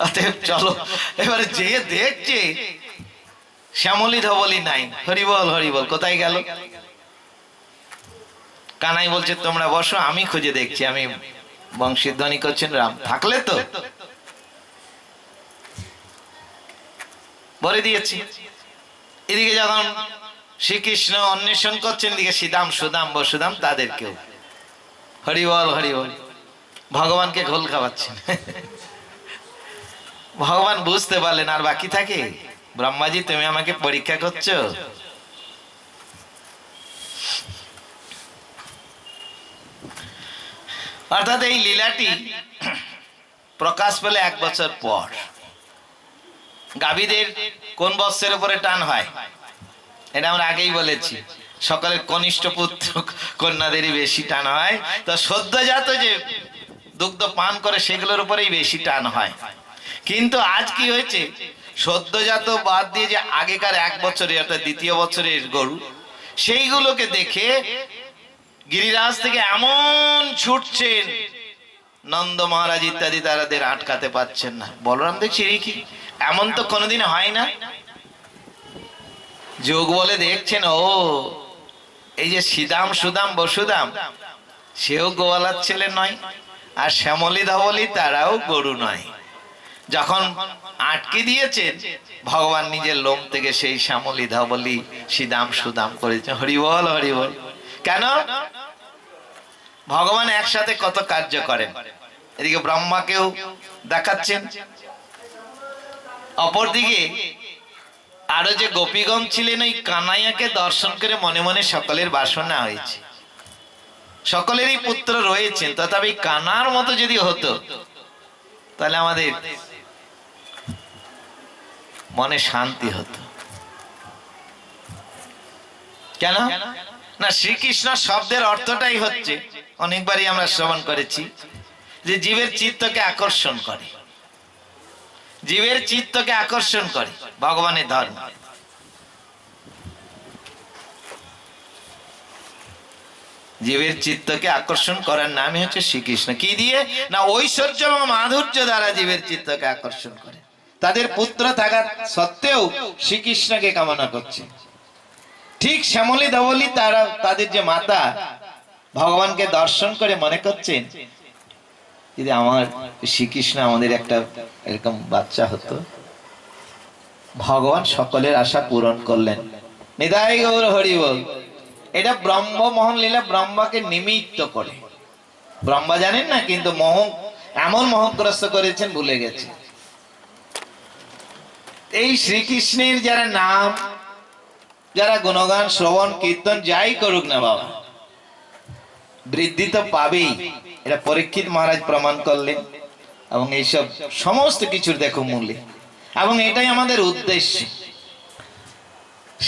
অতএব চলো। এবারে যে দেখছে শ্যামলী ধবলি নাই, হরিবল হরিবল, কোথায় গেল? কানাই বলছে তোমরা বসো, আমি খুঁজে দেখছি। আমি বংশীধ্বনি করছেন, রাম থাকলে তো বলে দিয়েছি। এদিকে যখন শ্রীকৃষ্ণ অন্বেষণ করছেন, এদিকে শ্রীদাম সুদাম বসুদাম তাদেরকেও হরিবল হরিবল, ভগবানকে ঘোল খাওয়াচ্ছেন। ভগবান বুঝতে পারলেন আর বাকি থাকে, ব্রহ্মাজি তুমি আমাকে পরীক্ষা করছো। অর্থাৎ এই লীলাটি প্রকাশ পেলে 1 বছর পর। গাভীদের কোন বৎসের উপরে টান হয় এটা আমরা আগেই বলেছি। সকলের কনিষ্ঠ পুত্র কন্যাদেরই বেশি টান হয়। তো সদ্যজাত যে দুগ্ধ পান করে সেগুলোর উপরেই বেশি টান হয়। কিন্তু আজ কি হয়েছে, সদ্যজাত বাদ দিয়ে যে আগেকার 1 বছরের অর্থাৎ দ্বিতীয় বছরের গরু, সেইগুলোকে দেখে গিরিরাজ থেকে এমন ছুটছেন, নন্দ মহারাজ ইত্যাদি তারাদের আটকাতে পারছেন না। বলরাম দেখছি কি এমন তো কোনোদিন হয় না। যোগ বলে দেখছেন, ও এই যে শ্রীদাম সুদাম বসুদাম, সেও গোয়ালার ছেলে নয়, আর শ্যামলী ধবলী তারাও গরু নয়। যখন আটকে দিয়েছেন, ভগবান নিজের লোম থেকে সেই শ্যামলী ধবলী শ্রীদাম সুদাম করেছেন। হরিবল হরিবল। কেন? ভগবান একসাথে কত কার্য করেন। এদিকে ব্রহ্মাকেও দেখাচ্ছেন, অপরদিকে আরো যে গোপীগণ ছিলেন, ওই কানাইয়াকে দর্শন করে মনে মনে সকলের বাসনা হয়েছে। সকলেরই পুত্র রয়েছেন, তথাপি কানার মতো যদি হতো তাহলে আমাদের মনে শান্তি হতো। কেন না? শ্রীকৃষ্ণ শব্দের অর্থটাই হচ্ছে, অনেকবারই আমরা শ্রবণ করেছি, যে জীবের চিত্তকে আকর্ষণ করে। জীবের চিত্তকে আকর্ষণ করে ভগবানের ধর্ম। জীবের চিত্তকে আকর্ষণ করার নামই হচ্ছে শ্রীকৃষ্ণ। কি দিয়ে না? ঐশ্বর্য এবং মাধুর্য দ্বারা জীবের চিত্তকে আকর্ষণ করে। তাদের পুত্র থাকা সত্ত্বেও শ্রীকৃষ্ণকে কামনা করছে। ঠিক শ্যামলী ধবলী তারা, তাদের যে মাতা, ভগবানকে দর্শন করে মনে করছেন, যদি আমার শ্রীকৃষ্ণ আমাদের একটা এরকম বাচ্চা হতো। ভগবান সকলের আশা পূরণ করলেন। নিতাই গৌর হরি বল। এটা ব্রহ্ম মোহন লীলা, ব্রহ্মাকে নিমিত্ত করে। ব্রহ্মা জানেন না, কিন্তু মোহ এমন মোহগ্রস্ত করেছেন ভুলে গেছে। এই শ্রীকৃষ্ণের যারা নাম, যারা গুণগান শ্রবণ কীর্তন যাই করুক না বাবা, বৃদ্ধি তো পাবেই। এটা পরীক্ষিত মহারাজ প্রমাণ করলেন। এবং এইসব সমস্ত কিছুর দেখো মূল্যে, এবং এটাই আমাদের উদ্দেশ্য।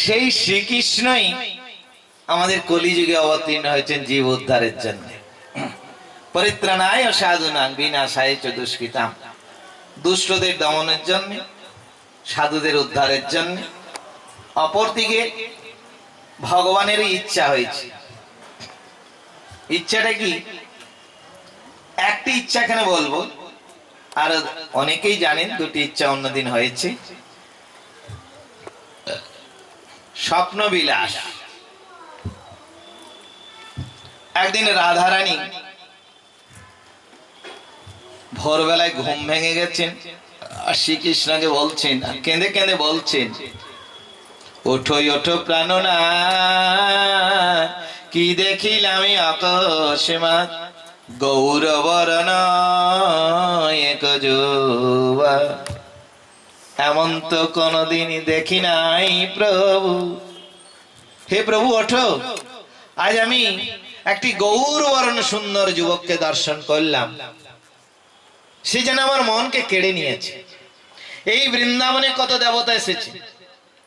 সেই শ্রীকৃষ্ণই আমাদের কলিযুগে অবতীর্ণ হয়েছেন জীব উদ্ধারের জন্য। পরিত্রাণায় সাধুনাং বিনাশায় চ দুষ্কৃতাম, দুষ্টদের দমনের জন্য, সাধুদের উদ্ধারের জন্য। অপরদিকে ভগবানের ইচ্ছা হয়েছে। ইচ্ছাটা কি? একটি ইচ্ছা এখানে বলবো, আর অনেকেই জানেন দুটি ইচ্ছা অন্যদিন হয়েছে। স্বপ্ন বিলাস। একদিন রাধারানী ভোরবেলায় ঘুম ভেঙে গেছেন, আর শ্রীকৃষ্ণকে বলছেন, কেঁদে কেঁদে বলছেন, ওঠো ওঠো প্রাণনা, কি দেখিলাম আকস্মাৎ, গৌরবর্ণ এক যুবা, এমন তো কোনদিন দেখি নাই প্রভু। হে প্রভু ওঠো, আজ আমি একটি গৌরবর্ণ সুন্দর যুবককে দর্শন করলাম, সে যেন আমার মনকে কেড়ে নিয়েছে। এই বৃন্দাবনে কত দেবতা এসেছে,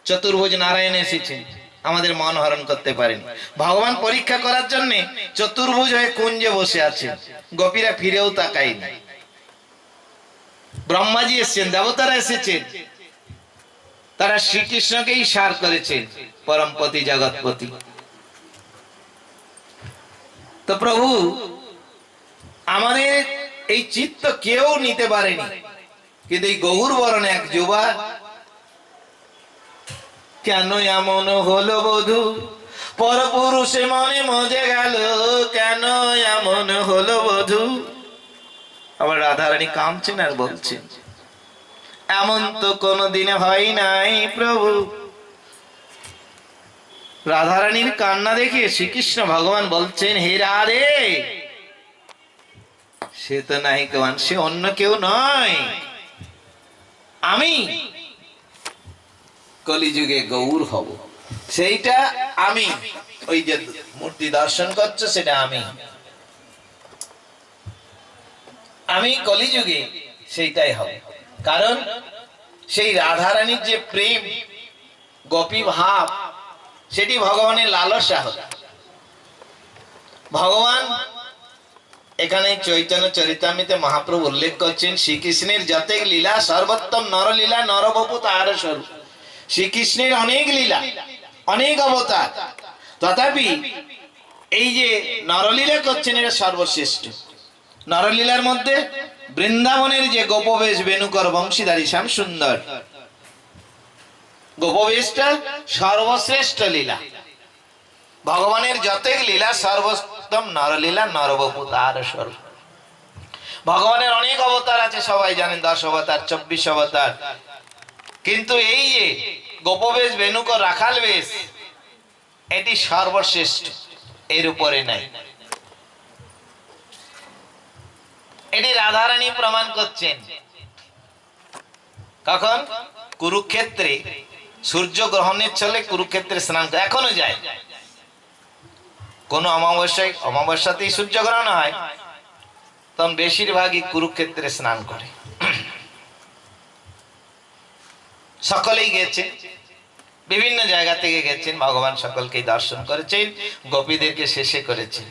চতুর্ভুজ নারায়ণ এসেছেন, আমাদের মন হরণ করতে পারেন। ভগবান পরীক্ষা করার জন্য চতুর্ভুজ হয়ে কুঞ্জে বসে আছে, গোপীরা ফিরেও তাকায়নি। ব্রহ্মাজি এসেছেন, দেবতারা এসেছেন, তারা শ্রীকৃষ্ণকেই সার করেছেন, পরমপতি জগৎপতি। তো প্রভু আমাদের এই চিত্ত কেউ নিতে পারেনি, কিন্তু এই গৌর বরণ এক যুবা কেন এমন হলো বধূ, পরপুরুষে মনে মজে গেল, কেন এমন হলো বধূ। আবার রাধারানী কাঁদছেন আর বলছেন, এমন তো কোনদিনে হয় নাই প্রভু। রাধারানীর কান্না দেখে শ্রীকৃষ্ণ ভগবান বলছেন, হে রাধে, সে তো নাই কেমন, সে অন্য কেউ নয়, আমি কলিযুগে গৌর হব, সেইটা আমি। ওই যে মূর্তি দর্শন করছো সেটা আমি কলিযুগে সেইটাই হব। কারণ সেই রাধারানীর যে প্রেম, গোপী ভাব, সেটি ভগবানের লালসা হবে। ভগবান এখানে চৈতন্য চরিতামৃতে মহাপ্রভু উল্লেখ করছেন, শ্রীকৃষ্ণের যতেক লীলা সর্বোত্তম নরলীলা, নরবপু তাহার স্বরূপ। শ্রীকৃষ্ণের অনেক লীলা, অনেক অবতার, তথাপি এই যে নরলীলা করছেন এটা সর্বশ্রেষ্ঠ। নরলীলার মধ্যে বৃন্দাবনের যে গোপবেশ বেণুকর বংশীধারী শ্যাম সুন্দর, গোপবেশটা সর্বশ্রেষ্ঠ লীলা। ভগবানের যতেক লীলা সর্বোত্তম নরলীলা, নরবপু তাহার স্বরূপ। ভগবানের অনেক অবতার আছে, সবাই জানেন, 10 অবতার, 24 অবতার, কিন্তু এই যে গোপবেশ বেণুকর রাখাল বেশ, এটি সর্বশ্রেষ্ঠ, এর উপরে নাই। এটি রাধারানী প্রমাণ করছেন। কখন? কুরুক্ষেত্রে সূর্য গ্রহণের চলে কুরুক্ষেত্রে স্নান করে, এখনো যায়। কোন অমাবস্যাতেই সূর্য গ্রহণ হয়, তখন বেশিরভাগই কুরুক্ষেত্রে স্নান করে। সকলেই গেছে, বিভিন্ন জায়গা থেকে গেছেন, ভগবান সকলকে দর্শন করেছেন, গোপীদেরকে শেষে করেছেন,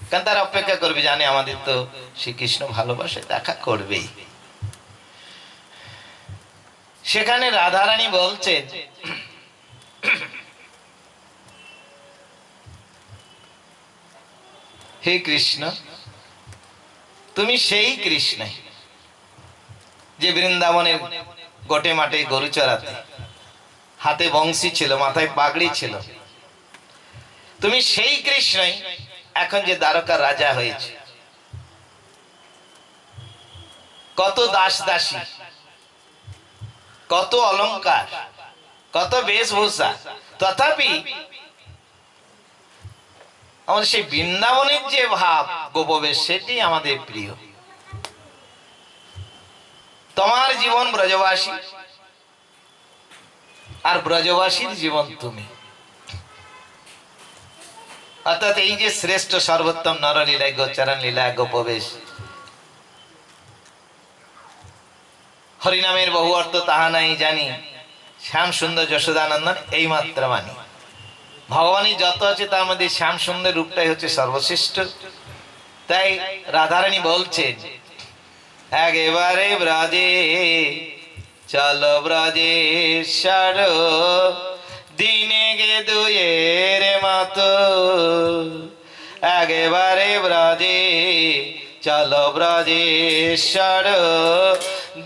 কারণ তারা অপেক্ষা করবে, জানে আমাদের তো শ্রীকৃষ্ণ ভালোবাসে, দেখা করবেই। সেখানে রাধারানী বলছেন, হে কৃষ্ণ, তুমি সেই কৃষ্ণ যে বৃন্দাবনের গোটে মাঠে গরু চড়াতে, হাতে বংশী ছিল, মাথায় পাগড়ি ছিল। তুমি সেই কৃষ্ণই এখন যে দ্বারকার রাজা হয়েছে। কত দাস দাসী, কত অলংকার, কত বেশভূষা, তথাপি আমাদের সেই বৃন্দাবনের যে ভাব গোপবেশ, সেটি আমাদের প্রিয়। তোমার জীবন ব্রজবাসী, আর ব্রজবাসীর জীবন তুমি। অর্থাৎ এই যে শ্রেষ্ঠ সর্বোত্তম নরলীলা, গোচরণ লীলা, গোপবেশ, হরিনামের বহু অর্থ তাহা নাই জানি, শ্যাম সুন্দর যশোদানন্দন এই মাত্র মানি। ভগবানের যত আছে তার মধ্যে শ্যাম সুন্দর রূপটাই হচ্ছে সর্বশ্রেষ্ঠ। তাই রাধারানী বলছেন, একেবারে ব্রজে চলো ব্রজেশ্বর, দিনে গে দুয়ের মতো, একেবারে ব্রজে চলো ব্রজেশ্বর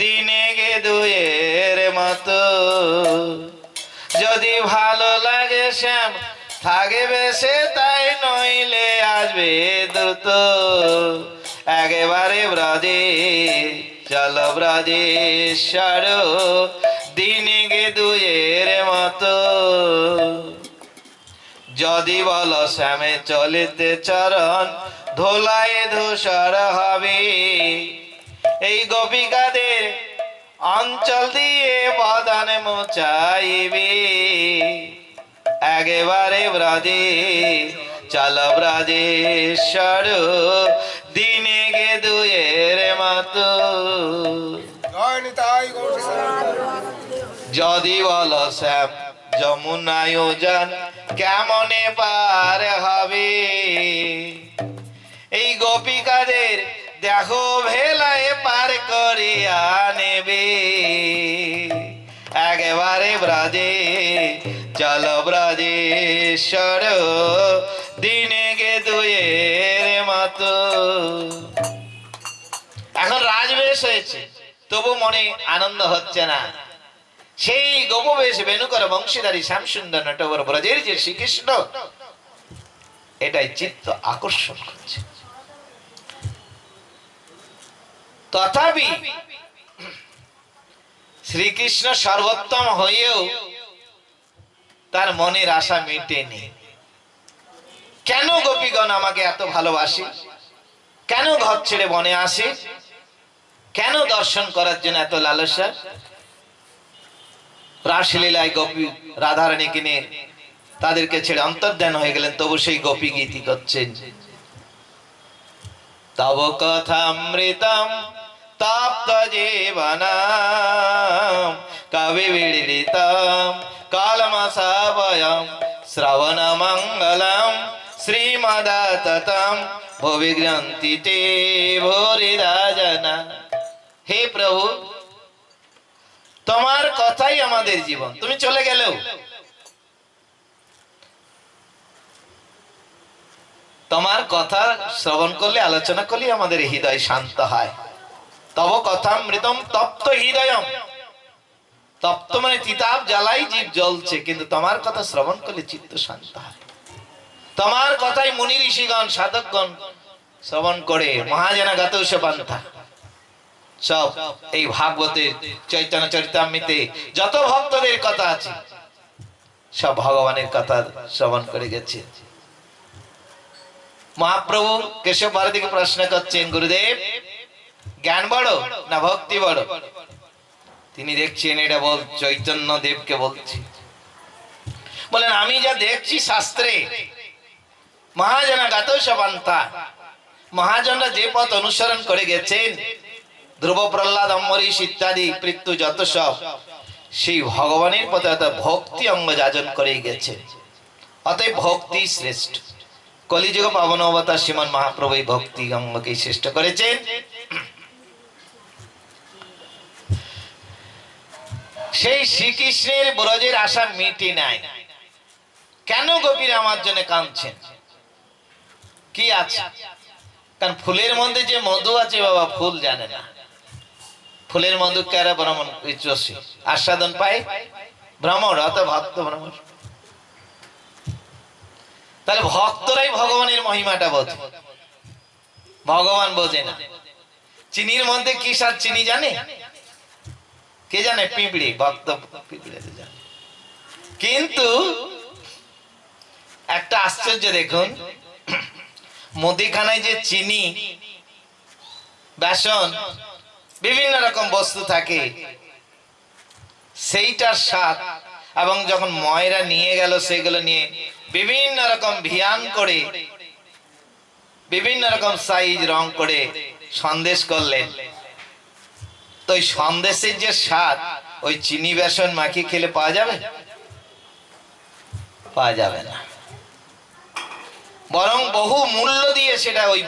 দিনে গে দুয়ের মতো যদি ভালো লাগে শ্যাম থাকে বেশে তাই নইলে আসবে দ্রুত একেবারে ব্রজে চলো ব্রজেশ্বর দিনে গে দুয়ের মতো যদি বলো শ্যামে চলিতে চরণ ধোলায় ধূসর হবে এই গোপিকাদের অঞ্চল দিয়ে বদন মোচাইবে একেবারে ব্রজে চলো ব্রজেশ্বর দিনে গে দুয়ের মতো যদি বলো শ্যাম যমুনায় যান কেমনে পার হবে এই গোপিকাদের দেখো ভেলায় পার করিয়া নেবে একেবারে ব্রজে চলো ব্রজেশ্বর দিনে গে দুয়ের মতো এখন রাজবেশ হয়েছে তবু মনে আনন্দ হচ্ছে না সেই গোপবেশ বেণুকর বংশীধারী শ্যামসুন্দর নটবর ব্রজের যে শ্রীকৃষ্ণ এটাই চিত্ত আকর্ষণ করছে তথাপি শ্রীকৃষ্ণ সর্বোত্তম হয়েও তার মনের আশা মেটেনি কেন গোপীগণ আমাকে এত ভালোবাসে কেন ঘর ছেড়ে বনে আসে কেন দর্শন করার জন্য এত লালসা রাসলীলায় গোপী রাধারানী কিনে তাদেরকে ছেড়ে অন্তর্ধান হয়ে গেলেন তবু সেই গোপী গীতি করছেন তব কথামৃতম তপ্ত জীবনম কবি বিড়িতম কালমসাবয়ম শ্রবণ মঙ্গলম শ্রীমদাততম ভুবি গ্রন্থি তে ভূরিদা জনা হে প্রভু তোমার কথাই আমাদের জীবন তুমি চলে গেলেও তোমার কথা শ্রবণ করলে আলোচনা করলে আমাদের হৃদয় শান্ত হয় তব কথামৃতম তপ্ত হৃদয়ম তপ্ত মানে তিতাব জ্বালাই জীব জ্বলছে কিন্তু তোমার কথা শ্রবণ করলে চিত্ত শান্ত হয় তোমার কথাই মুনি ঋষিগণ সাধকগণ শ্রবণ করে মহাজনা গাতৌষ পান্থা সব এই ভাগবতে চৈতন্য চরিতামৃতে যত ভক্তদের কথা আছে সব ভগবানের কথা শ্রবণ করে গেছে মহাপ্রভু কেশব ভারতীকে প্রশ্ন করছেন গুরুদেব জ্ঞান বড় না ভক্তি বড় তিনি দেখছেন এটা বল চৈতন্য দেবকে বলছি বলেন আমি যা দেখছি শাস্ত্রে মহাজনা গাতৌষ পান্থা মহাজনরা যে পথ অনুসরণ করে গেছেন ধ্রুব প্রহ্লাদ অম্বরীশ ইত্যাদি পৃথু যত সব সেই ভগবানের পথে ভক্তি অঙ্গ যাজন করে গেছে অতএব ভক্তি শ্রেষ্ঠ কলিযুগ পাবন অবতার শ্রীমান মহাপ্রভু এই ভক্তি অঙ্গকে শ্রেষ্ঠ করেছেন সেই শ্রীকৃষ্ণের ব্রজের আশা মিটে নাই কেন গোপীরা আমার জন্য কাঁদছেন কি আছে কারণ ফুলের মধ্যে যে মধু আছে বাবা ফুল জানে না ফুলের মধু কারা ভ্রমণ আস্বাদন পায় ভ্রমণ অত ভক্ত ভ্রমণ তাহলে ভক্তরাই ভগবানের মহিমাটা বোঝে ভগবান বোঝে না চিনির মধ্যে কি স্বাদ চিনি জানে কে জানে পিঁপড়ে ভক্ত পিঁপড়ে জানে কিন্তু একটা আশ্চর্য দেখুন মুদিখানায় যে চিনি বেসন বিভিন্ন রকম বস্তু থাকে সেইটার স্বাদ এবং যখন ময়রা নিয়ে গেল সেগুলো নিয়ে বিভিন্ন রকম ভিয়ান করে বিভিন্ন রকম সাইজ রং করে সন্দেশ করলেন তো ওই সন্দেশের যে স্বাদ ওই চিনি বেসন মাখিয়ে খেলে পাওয়া যাবে পাওয়া যাবে না বরং বহু মূল্য দিয়ে সেটা ওই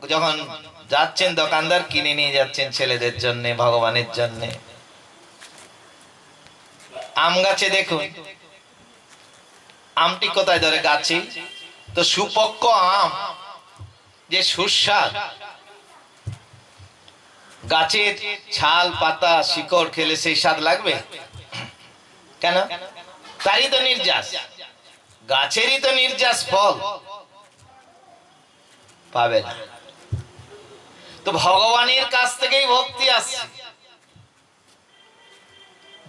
যখন যাচ্ছেন দোকানদার কিনে নিয়ে যাচ্ছেন ছেলেদের জন্য ভগবানের জন্য আম গাছে দেখুন আমটি কোথায় ধরে গাছে তো সুপক্ক আম যে সুস্বাদ গাছের ছাল পাতা শিকড় খেলে সেই স্বাদ লাগবে কেন? তারই তো নির্যাস, গাছেরই তো নির্যাস ফল পাবে না। তো ভগবানের কাছ থেকেই ভক্তি আসছে,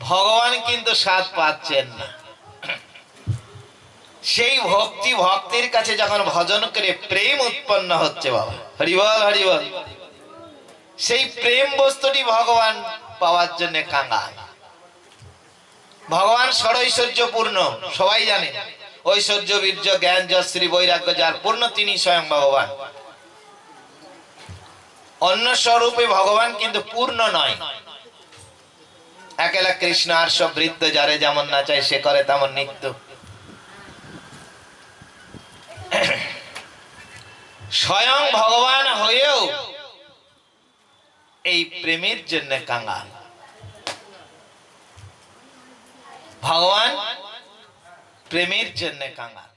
ভগবান কিন্তু স্বাদ পাচ্ছেন না। সেই ভক্তি ভক্তির কাছে যখন ভজন করে প্রেম উৎপন্ন হচ্ছে, বাবা হরিবল হরিবল, সেই প্রেম বস্তুটি ভগবান পাওয়ার জন্য কাঙ্গাল। ভগবান ষড়ৈশ্বর্যপূর্ণ, সবাই জানে। ঐশ্বর্য বীর্য জ্ঞান যশ্রী বৈরাগ্য যার পূর্ণ তিনি স্বয়ং ভগবান। অন্য স্বরূপে ভগবান কিন্তু পূর্ণ নয়। একেলা কৃষ্ণ আর সব বৃত্ত, যারে যেমন না চায় সে করে তেমন নিত্য। স্বয়ং ভগবান হয়েও এই প্রেমের জন্য কাঙ্গাল। ভগবান প্রেমের জন্য কাঙ্গাল।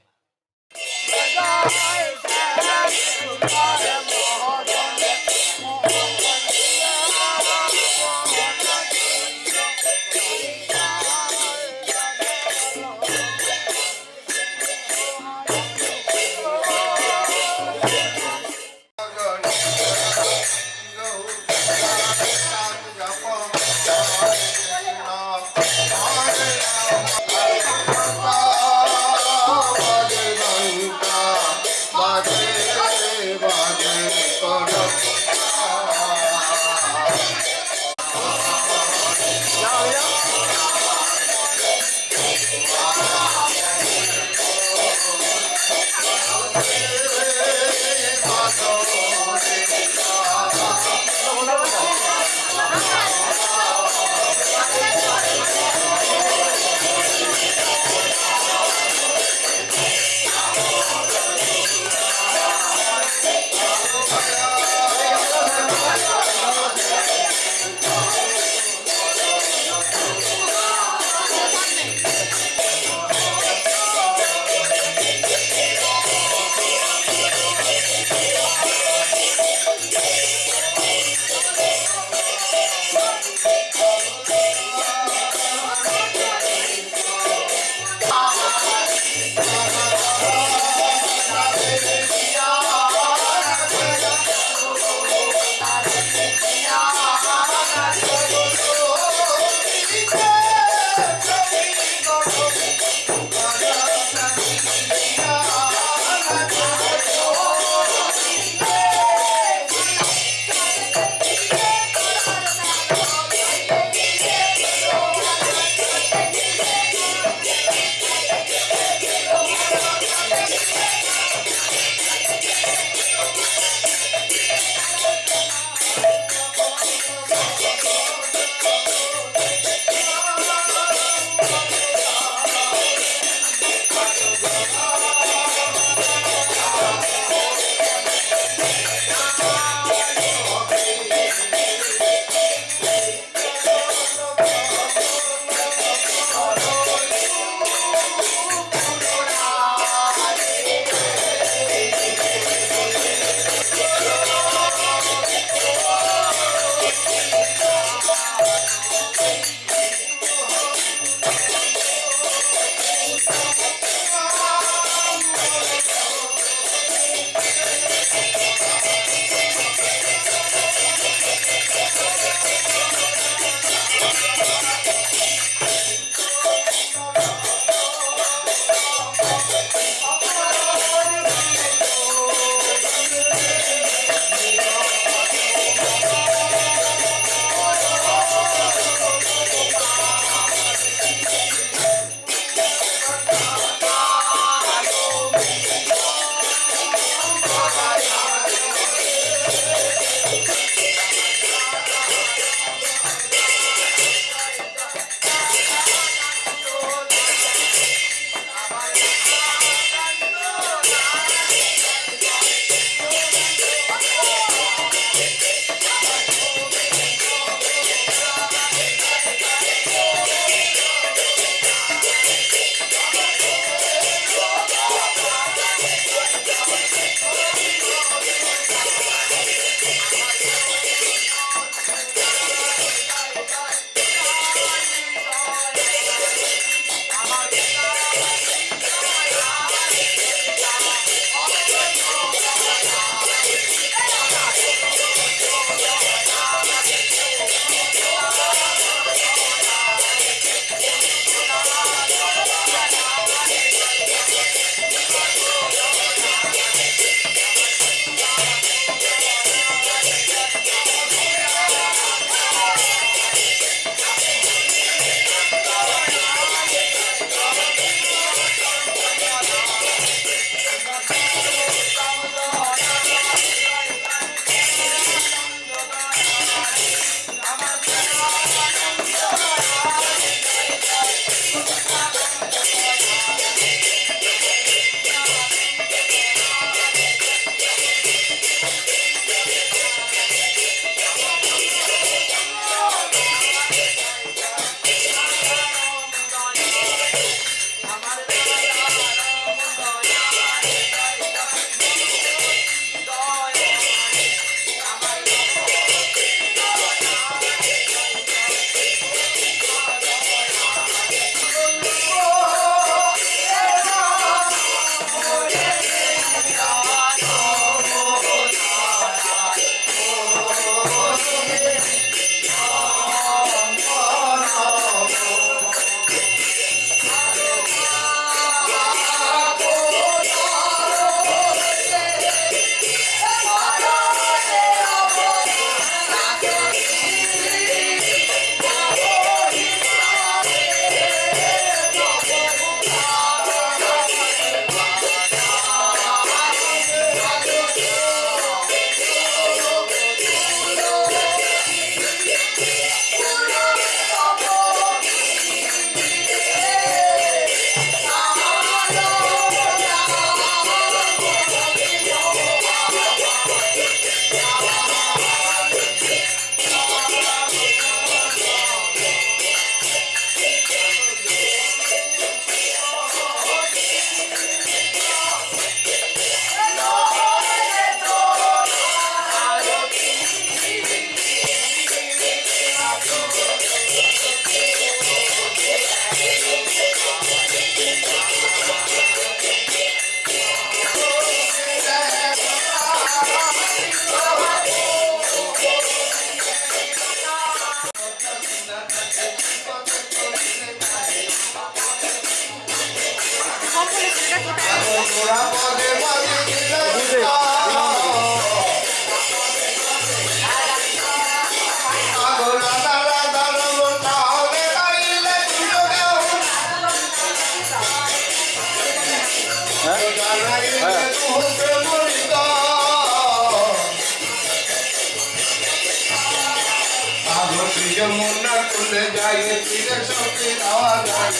যমুনা কুলে যাই তীরে সখী নাওয়া যায়